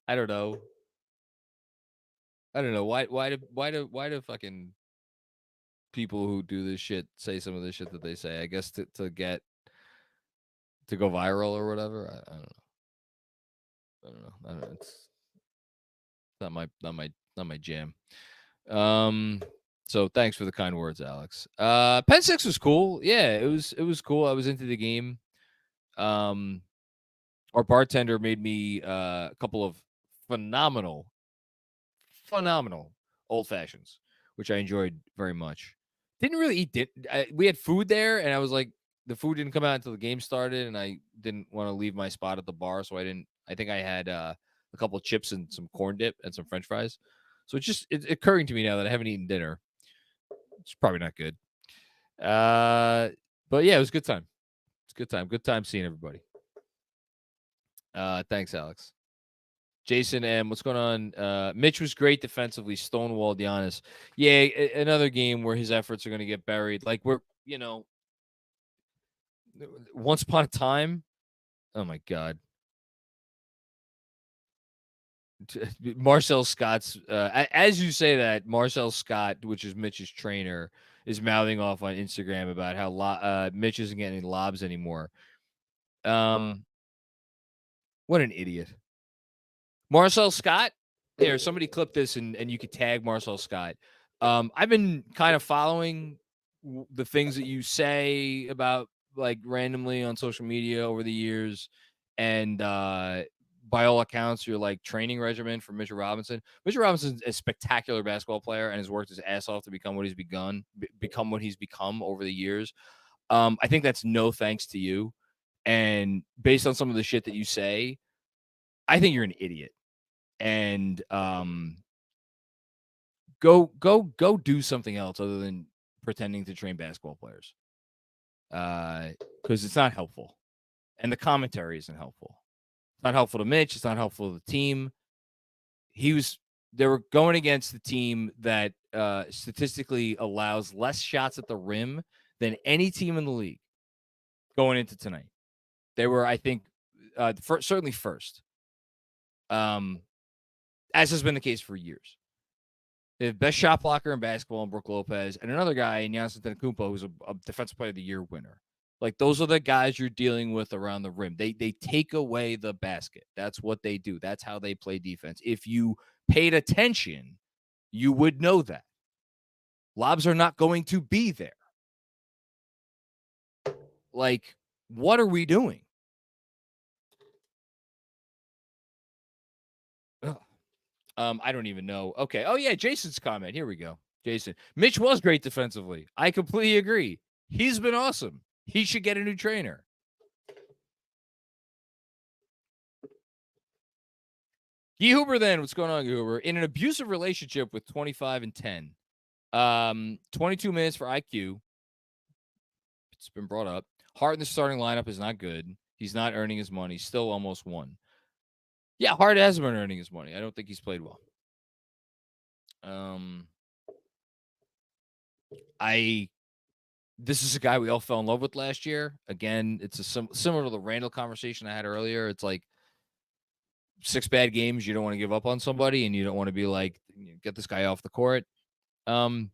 I don't know why do fucking people who do this shit say some of the shit that they say? I guess to go viral or whatever. I don't know. It's not my jam. So thanks for the kind words, Alex. PENN 6 was cool. Yeah, it was cool. I was into the game. Our bartender made me a couple of phenomenal old fashions, which I enjoyed very much. Didn't really eat. We had food there, and I was like, the food didn't come out until the game started, and I didn't want to leave my spot at the bar, so I didn't. I think I had a couple of chips and some corn dip and some French fries. So it's occurring to me now that I haven't eaten dinner. It's probably not good. But yeah, it was a good time. It's a good time. Good time seeing everybody. Thanks, Alex. Jason M, what's going on? Mitch was great defensively, stonewalled Giannis. Yeah, another game where his efforts are going to get buried. Like once upon a time. Oh my God. Marcel Scott's, as you say that, Marcel Scott, which is Mitch's trainer, is mouthing off on Instagram about how Mitch isn't getting any lobs anymore. What an idiot. Marcel Scott? Here, somebody clip this and you could tag Marcel Scott. I've been kind of following the things that you say about like randomly on social media over the years. And by all accounts, your like training regimen for Mitchell Robinson. Mitchell Robinson's a spectacular basketball player and has worked his ass off to become what he's become over the years. I think that's no thanks to you. And based on some of the shit that you say, I think you're an idiot. And go do something else other than pretending to train basketball players. Because it's not helpful. And the commentary isn't helpful. It's not helpful to Mitch. It's not helpful to the team. They were going against the team that statistically allows less shots at the rim than any team in the league. going into tonight. They were, I think, certainly first. As has been the case for years. They have best shot blocker in basketball in Brook Lopez, and another guy in Giannis Antetokounmpo who's a Defensive Player of the Year winner. Like, those are the guys you're dealing with around the rim. They take away the basket. That's what they do. That's how they play defense. If you paid attention, you would know that. Lobs are not going to be there. Like, what are we doing? I don't even know. Okay. Oh, yeah, Jason's comment. Here we go. Jason. Mitch was great defensively. I completely agree. He's been awesome. He should get a new trainer. Guy Huber, then. What's going on, Guy Huber? In an abusive relationship with 25 and 10. 22 minutes for IQ. It's been brought up. Hart in the starting lineup is not good. He's not earning his money. Still almost won. Yeah, Hart hasn't been earning his money. I don't think he's played well. This is a guy we all fell in love with last year. Again, it's similar to the Randle conversation I had earlier. It's like 6 bad games. You don't want to give up on somebody, and you don't want to be like, get this guy off the court. I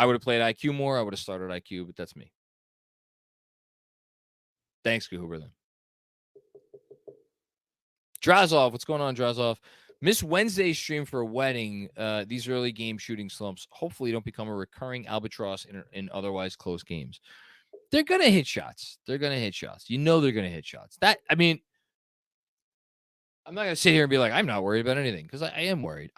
would have played IQ more. I would have started IQ, but that's me. Thanks, Huber, then. Drazov, what's going on, Drazov? Miss Wednesday's stream for a wedding. These early game shooting slumps hopefully don't become a recurring albatross in otherwise close games. They're going to hit shots. They're going to hit shots. You know they're going to hit shots. I'm not going to sit here and be like, I'm not worried about anything, because I am worried.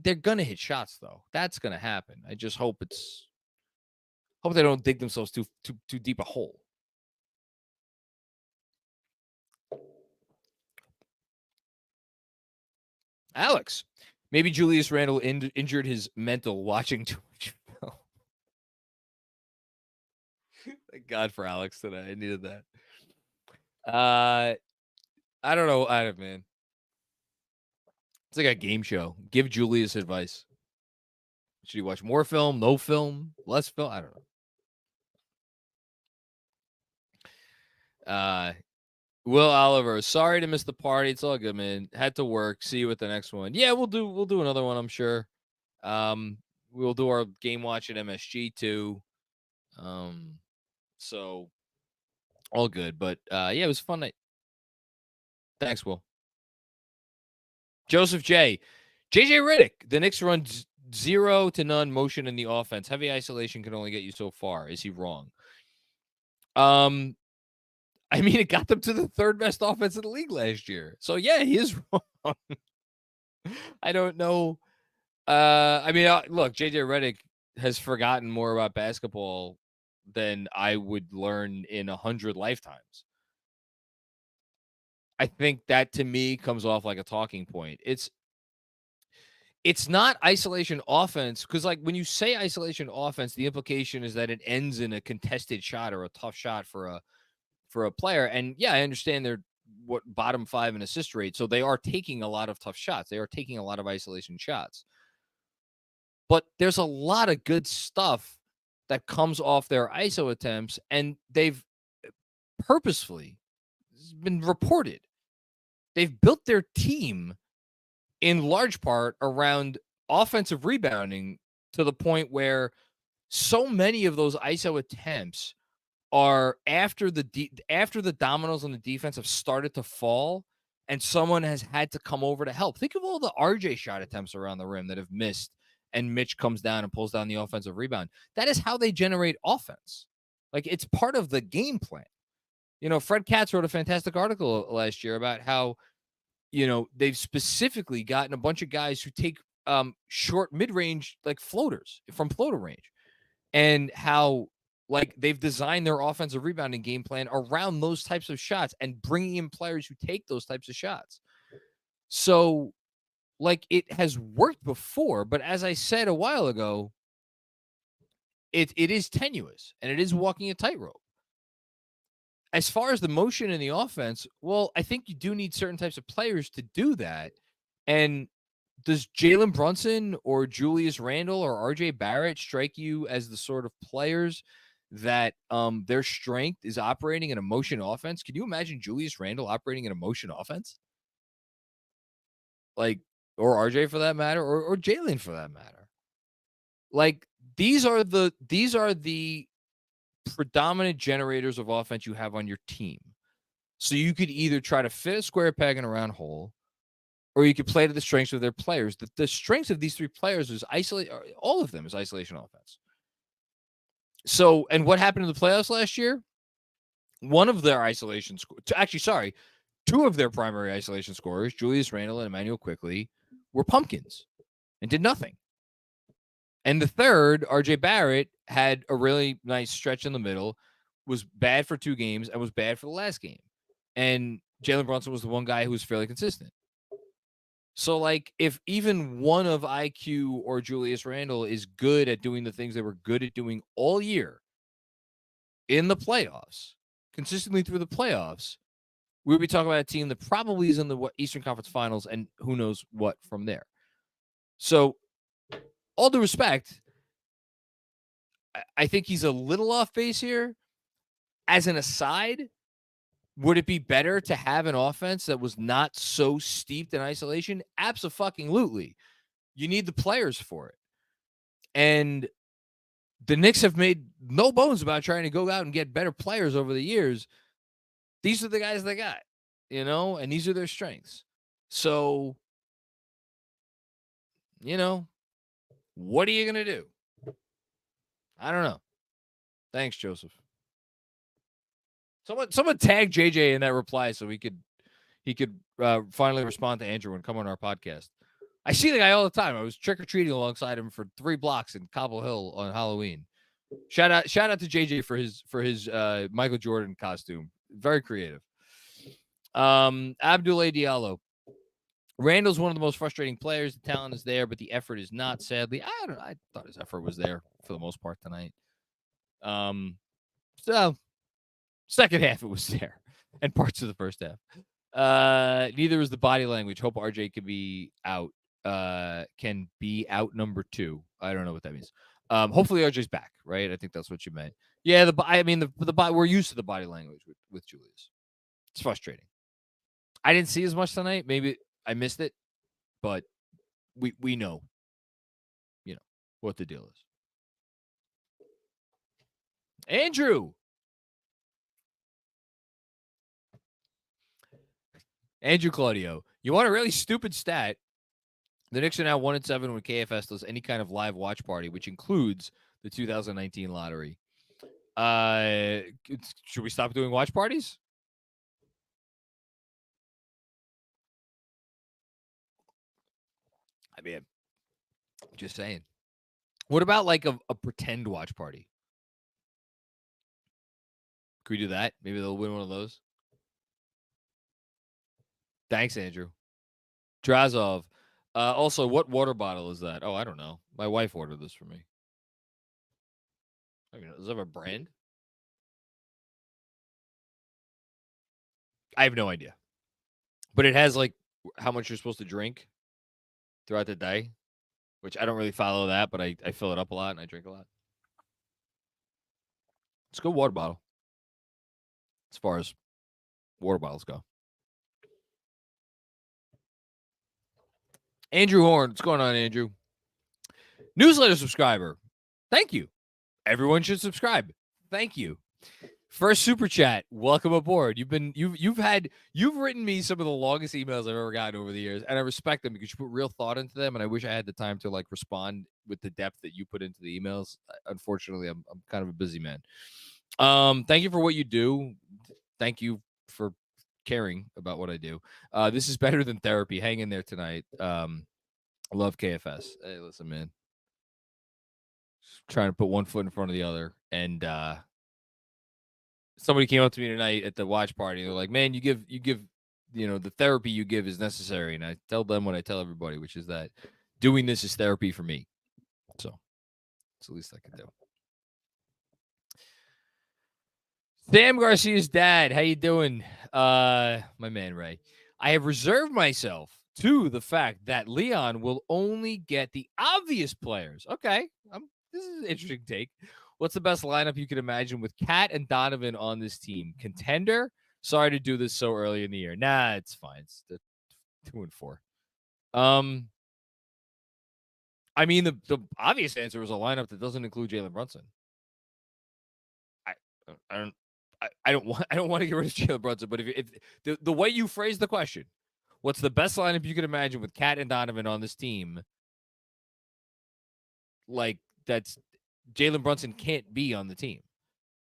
They're going to hit shots, though. That's going to happen. I just hope they don't dig themselves too deep a hole. Alex, maybe Julius Randle injured his mental watching too much film. Thank God for Alex today. I needed that. I don't know. Man. It's like a game show. Give Julius advice. Should he watch more film, no film, less film? I don't know. Will Oliver, sorry to miss the party. It's all good, man. Had to work. See you at the next one. Yeah, we'll do another one, I'm sure. We'll do our game watch at MSG too. So all good. But yeah, it was a fun night. Thanks, Will. Joseph J. JJ Redick. The Knicks run 0 to none motion in the offense. Heavy isolation can only get you so far. Is he wrong? I mean, it got them to the 3rd best offense in the league last year. So, yeah, he is wrong. I don't know. Look, JJ Redick has forgotten more about basketball than I would learn in 100 lifetimes. I think that, to me, comes off like a talking point. It's not isolation offense, because, like, when you say isolation offense, the implication is that it ends in a contested shot or a tough shot for a player. And yeah, I understand they're bottom 5 in assist rate. So they are taking a lot of tough shots. They are taking a lot of isolation shots. But there's a lot of good stuff that comes off their ISO attempts, and they've purposefully, been reported, they've built their team in large part around offensive rebounding, to the point where so many of those ISO attempts are after the dominoes on the defense have started to fall and someone has had to come over to help. Think of all the RJ shot attempts around the rim that have missed, and Mitch comes down and pulls down the offensive rebound. That is how they generate offense. Like, it's part of the game plan. Fred Katz wrote a fantastic article last year about how, they've specifically gotten a bunch of guys who take short mid-range, like, floaters from floater range, and how, like, they've designed their offensive rebounding game plan around those types of shots and bringing in players who take those types of shots. So, like, it has worked before, but as I said a while ago, it is tenuous and it is walking a tightrope. As far as the motion in the offense, well, I think you do need certain types of players to do that. And does Jalen Brunson or Julius Randle or RJ Barrett strike you as the sort of players that their strength is operating in a motion offense. Can you imagine Julius Randle operating in a motion offense? Like, or RJ for that matter, or Jalen for that matter. Like, these are the predominant generators of offense you have on your team. So you could either try to fit a square peg in a round hole, or you could play to the strengths of their players. The strengths of these three players is all of them is isolation offense. So, and what happened in the playoffs last year? One of their isolation two of their primary isolation scorers, Julius Randle and Emmanuel Quickley, were pumpkins and did nothing. And the third, RJ Barrett, had a really nice stretch in the middle, was bad for 2 games, and was bad for the last game. And Jalen Brunson was the one guy who was fairly consistent. So, like, if even one of IQ or Julius Randle is good at doing the things they were good at doing all year in the playoffs, consistently through the playoffs, we would be talking about a team that probably is in the Eastern Conference Finals and who knows what from there. So, all due respect, I think he's a little off base here. As an aside, would it be better to have an offense that was not so steeped in isolation? Abso-fucking-lutely. You need the players for it. And the Knicks have made no bones about trying to go out and get better players over the years. These are the guys they got, and these are their strengths. So, what are you going to do? I don't know. Thanks, Joseph. Someone tag JJ in that reply so he could finally respond to Andrew and come on our podcast. I see the guy all the time. I was trick-or-treating alongside him for 3 blocks in Cobble Hill on Halloween. Shout out to JJ for his Michael Jordan costume. Very creative. Abdoulaye Diallo. Randle's one of the most frustrating players. The talent is there, but the effort is not, sadly. I thought his effort was there for the most part tonight. So second half it was there, and parts of the first half. Neither is the body language. Hope RJ can be out. Can be out number 2. I don't know what that means. Hopefully RJ's back, right? I think that's what you meant. Yeah, the we're used to the body language with Julius. It's frustrating. I didn't see as much tonight. Maybe I missed it, but we know, what the deal is. Andrew Claudio, you want a really stupid stat? The Knicks are now 1-7 when KFS does any kind of live watch party, which includes the 2019 lottery. Should we stop doing watch parties? I mean, just saying. What about like a pretend watch party? Could we do that? Maybe they'll win one of those. Thanks, Andrew. Drazov. Also, what water bottle is that? Oh, I don't know. My wife ordered this for me. I mean, does it have a brand? I have no idea. But it has like how much you're supposed to drink throughout the day, which I don't really follow that, but I fill it up a lot and I drink a lot. It's a good water bottle as far as water bottles go. Andrew Horn. What's going on, Andrew? Newsletter subscriber. Thank you. Everyone should subscribe. Thank you. First super chat. Welcome aboard. You've written me some of the longest emails I've ever gotten over the years, and I respect them because you put real thought into them, and I wish I had the time to like respond with the depth that you put into the emails. Unfortunately, I'm kind of a busy man. Thank you for what you do. Thank you for caring about what I do. This is better than therapy. Hang in there tonight. I love KFS. Hey, listen, man. Just trying to put one foot in front of the other, and somebody came up to me tonight at the watch party. They're like, "Man, you give, the therapy you give is necessary." And I tell them what I tell everybody, which is that doing this is therapy for me. So it's the least I can do. Sam Garcia's dad, how you doing? My man, Ray. I have reserved myself to the fact that Leon will only get the obvious players. Okay, this is an interesting take. What's the best lineup you could imagine with Cat and Donovan on this team? Contender? Sorry to do this so early in the year. Nah, it's fine. It's the 2-4. I mean, the obvious answer is a lineup that doesn't include Jalen Brunson. I don't want to get rid of Jalen Brunson, but if the way you phrase the question, what's the best lineup you could imagine with Cat and Donovan on this team? Like, that's Jalen Brunson can't be on the team.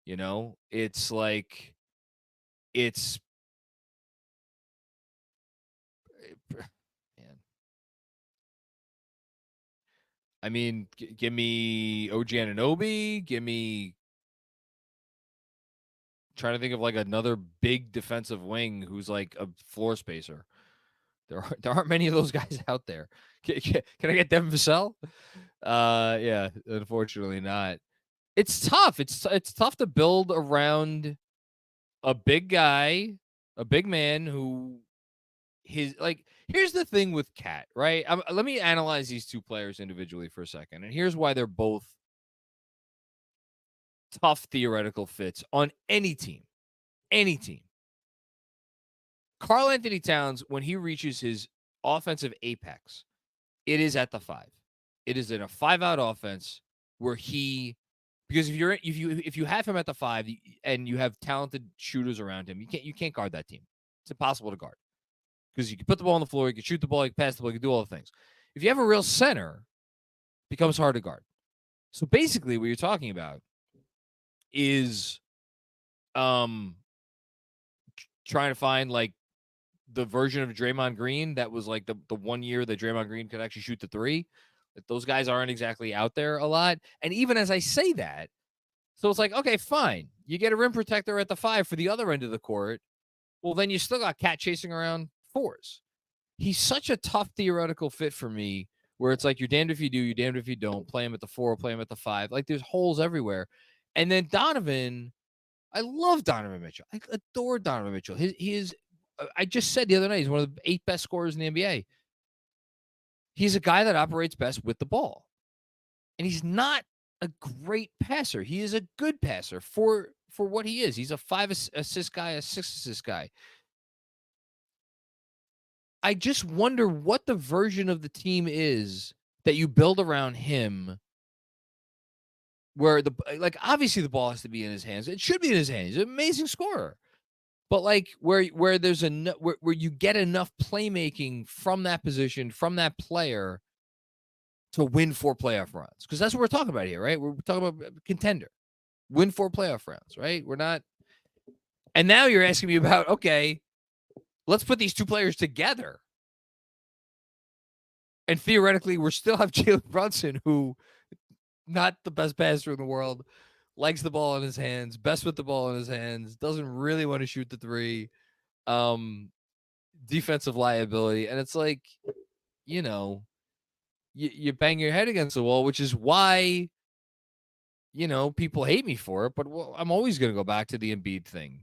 You know, it's like, it's, man. I mean, give me OG Anunoby. Give me, trying to think of like another big defensive wing who's like a floor spacer. There aren't many of those guys out there. Can I get Devin Vassell? Yeah, unfortunately not. It's tough. It's tough to build around a big guy, a big man who here's the thing with Cat, right? Let me analyze these two players individually for a second. And here's why they're both tough theoretical fits on any team. Any team. Karl Anthony Towns, when he reaches his offensive apex, it is at the 5. It is in a 5-out offense where because if you have him at the 5 and you have talented shooters around him, you can't guard that team. It's impossible to guard because you can put the ball on the floor, you can shoot the ball, you can pass the ball, you can do all the things. If you have a real center, it becomes hard to guard. So basically, what you're talking about is trying to find like the version of Draymond Green that was like the 1 year that Draymond Green could actually shoot the 3. That those guys aren't exactly out there a lot. And even as I say that, so it's like, okay, fine. You get a rim protector at the 5 for the other end of the court. Well, then you still got Cat chasing around 4s. He's such a tough theoretical fit for me where it's like you're damned if you do, you're damned if you don't. Play him at the 4, play him at the 5. Like there's holes everywhere. And then Donovan, I love Donovan Mitchell. I adore Donovan Mitchell. He is, I just said the other night, he's one of the 8 best scorers in the NBA. He's a guy that operates best with the ball. And he's not a great passer. He is a good passer for what he is. He's a 5 assist guy, a 6 assist guy. I just wonder what the version of the team is that you build around him where obviously the ball has to be in his hands. It should be in his hands. He's an amazing scorer. But like where there's where you get enough playmaking from that position, from that player to win 4 playoff rounds. Because that's what we're talking about here, right? We're talking about contender. Win 4 playoff rounds, right? We're not. And now you're asking me about, okay, let's put these 2 players together. And theoretically, we still have Jalen Brunson, who not the best passer in the world, likes the ball in his hands, best with the ball in his hands, doesn't really want to shoot the 3, defensive liability. And it's like, you know, you bang your head against the wall, which is why, people hate me for it. But I'm always going to go back to the Embiid thing.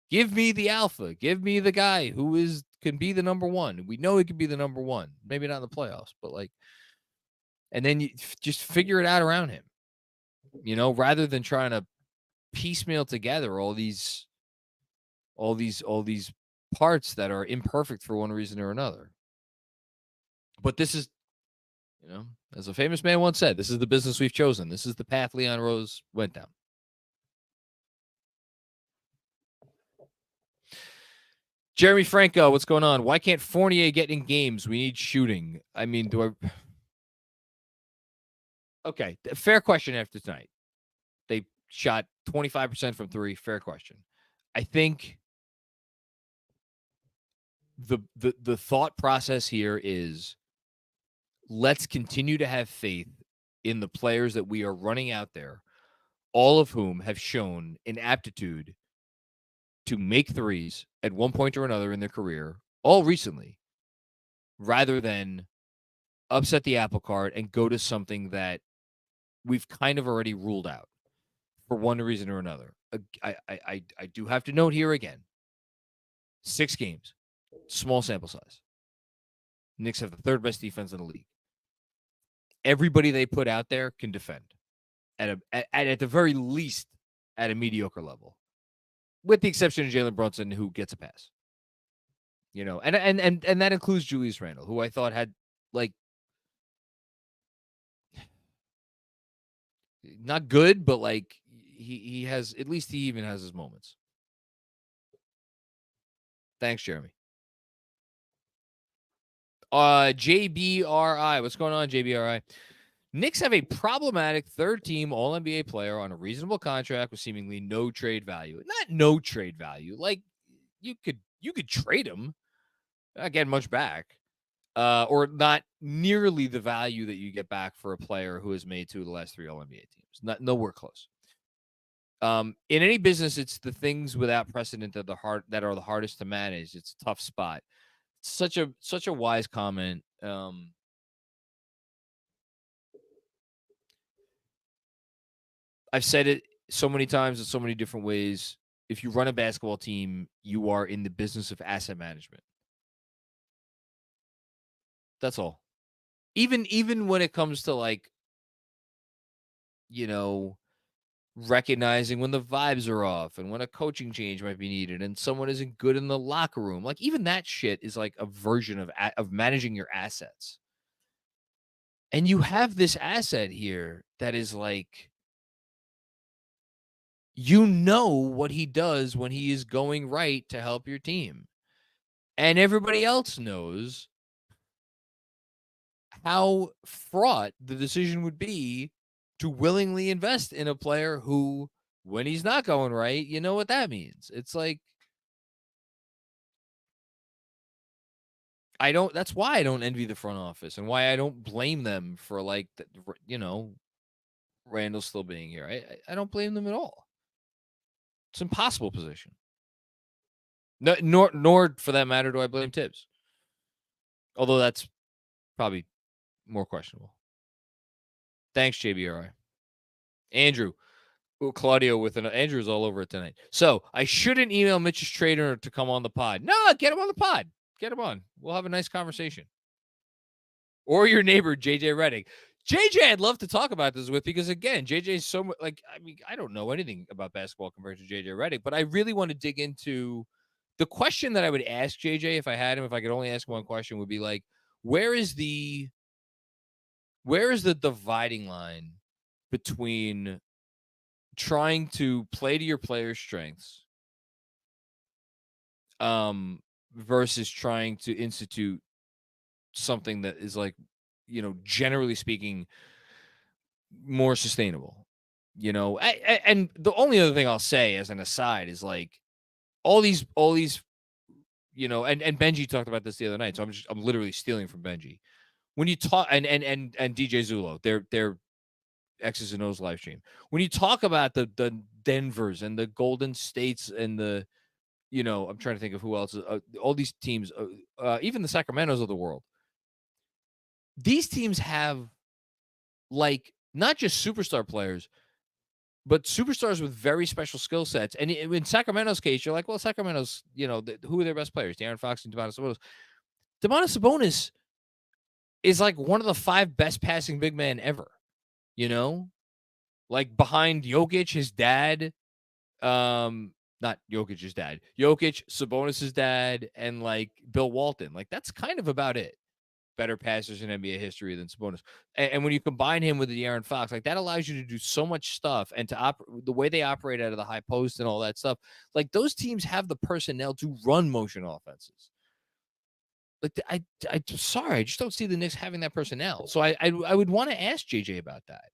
Give me the alpha. Give me the guy who can be the number 1. We know he can be the number 1. Maybe not in the playoffs, but and then you just figure it out around him, rather than trying to piecemeal together all these parts that are imperfect for one reason or another. But this is, as a famous man once said, this is the business we've chosen. This is the path Leon Rose went down. Jeremy Franco, what's going on? Why can't Fournier get in games? We need shooting. I mean, Okay, fair question after tonight. They shot 25% from 3. Fair question. I think the thought process here is let's continue to have faith in the players that we are running out there, all of whom have shown an aptitude to make threes at one point or another in their career, all recently, rather than upset the apple cart and go to something that we've kind of already ruled out for one reason or another. I do have to note here again, 6 games, small sample size. Knicks have the 3rd best defense in the league. Everybody they put out there can defend. at the very least at a mediocre level, with the exception of Jalen Brunson, who gets a pass. And that includes Julius Randle, who I thought had like not good, but like he has, at least he even has his moments. Thanks, Jeremy. JBRI. What's going on, JBRI? Knicks have a problematic third-team All-NBA player on a reasonable contract with seemingly no trade value. Not no trade value. Like you could trade him, not get much back, or not nearly the value that you get back for a player who has made two of the last three All-NBA teams. Nowhere close. In any business, it's the things without precedent that are the hardest to manage. It's a tough spot. Such a wise comment. I've said it so many times in so many different ways. If you run a basketball team, you are in the business of asset management. That's all. Even when it comes to like, recognizing when the vibes are off and when a coaching change might be needed and someone isn't good in the locker room, like even that shit is like a version of managing your assets. And you have this asset here that is like, what he does when he is going right to help your team. And everybody else knows how fraught the decision would be to willingly invest in a player who, when he's not going right, you know what that means. It's like, that's why I don't envy the front office and why I don't blame them for like, Randall still being here. I don't blame them at all. It's an impossible position. No, nor for that matter do I blame Thibs. Although that's probably more questionable. Thanks, JBRI. Andrew. Claudio with Andrew's all over it tonight. So I shouldn't email Mitch's trader to come on the pod. No, get him on the pod. Get him on. We'll have a nice conversation. Or your neighbor, JJ Redick. JJ, I'd love to talk about this with, because again, JJ's so much like, I don't know anything about basketball compared to JJ Redick, but I really want to dig into the question that I would ask JJ if I had him, if I could only ask one question, would be like, where is the dividing line between trying to play to your player's strengths versus trying to institute something that is like, generally speaking, more sustainable, and the only other thing I'll say as an aside is like all these, and Benji talked about this the other night. So I'm literally stealing from Benji. When you talk and DJ Zulo, they're X's and O's live stream. When you talk about the Denvers and the Golden States and the, I'm trying to think of who else, all these teams, even the Sacramentos of the world. These teams have like not just superstar players, but superstars with very special skill sets. And in Sacramento's case, you're like, well, Sacramento's, who are their best players? De'Aaron Fox and Domantas Sabonis. Domantas Sabonis is like one of the 5 best passing big men ever. Like behind Jokic, his dad, not Jokic's dad, Jokic, Sabonis's dad, and like Bill Walton. Like that's kind of about it. Better passers in NBA history than Sabonis. And when you combine him with the De'Aaron Fox, like that allows you to do so much stuff, and to the way they operate out of the high post and all that stuff. Like those teams have the personnel to run motion offenses. Like I'm sorry, I just don't see the Knicks having that personnel. So I would want to ask JJ about that,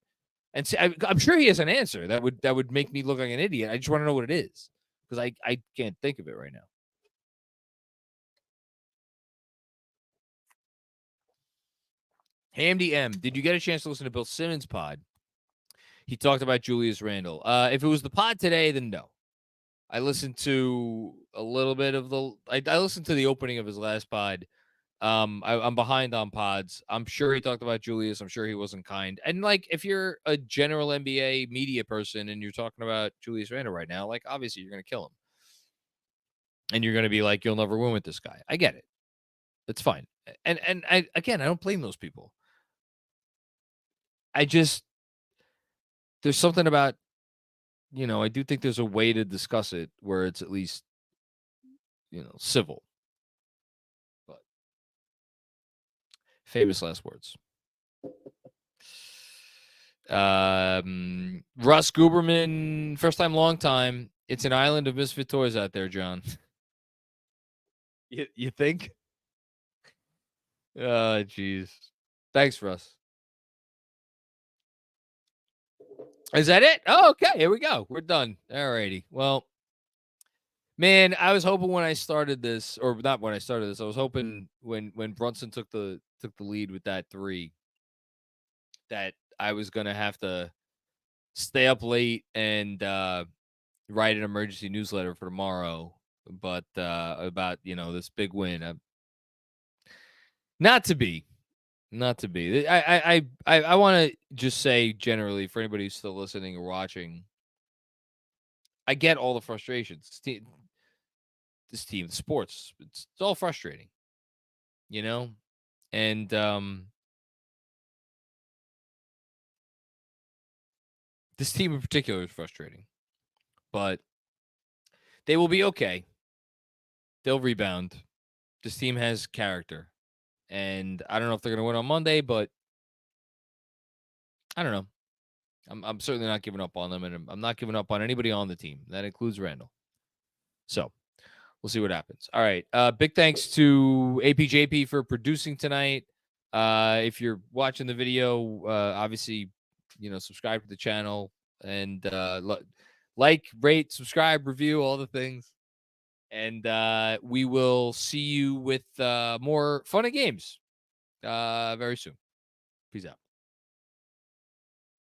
and see, I'm sure he has an answer that would make me look like an idiot. I just want to know what it is, because I can't think of it right now. Hamdy M, did you get a chance to listen to Bill Simmons' pod? He talked about Julius Randle. If it was the pod today, then no. I listened to a little bit of I listened to the opening of his last pod. I'm behind on pods. I'm sure he talked about Julius. I'm sure he wasn't kind. And like, if you're a general NBA media person and you're talking about Julius Randle right now, like obviously you're going to kill him. And you're going to be like, you'll never win with this guy. I get it. It's fine. And I don't blame those people. there's something about, I do think there's a way to discuss it where it's at least, civil. But famous last words. Russ Guberman, first time, long time. It's an island of misfit toys out there, John. You think? Oh, jeez. Thanks, Russ. Is that it? Oh, okay. Here we go. We're done. All righty. Well, man, I was hoping when I started this, or not when I started this, I was hoping when Brunson took the lead with that 3, that I was gonna have to stay up late and write an emergency newsletter for tomorrow, but about this big win. Not to be. I want to just say generally for anybody who's still listening or watching, I get all the frustrations. This team, sports, it's all frustrating, and this team in particular is frustrating, but they will be okay. They'll rebound. This team has character. And I don't know if they're going to win on Monday, but I don't know. I'm certainly not giving up on them, and I'm not giving up on anybody on the team. That includes Randle. So we'll see what happens. All right. Big thanks to APJP for producing tonight. If you're watching the video, obviously, subscribe to the channel and like, rate, subscribe, review, all the things. And we will see you with more fun and games very soon. Peace out.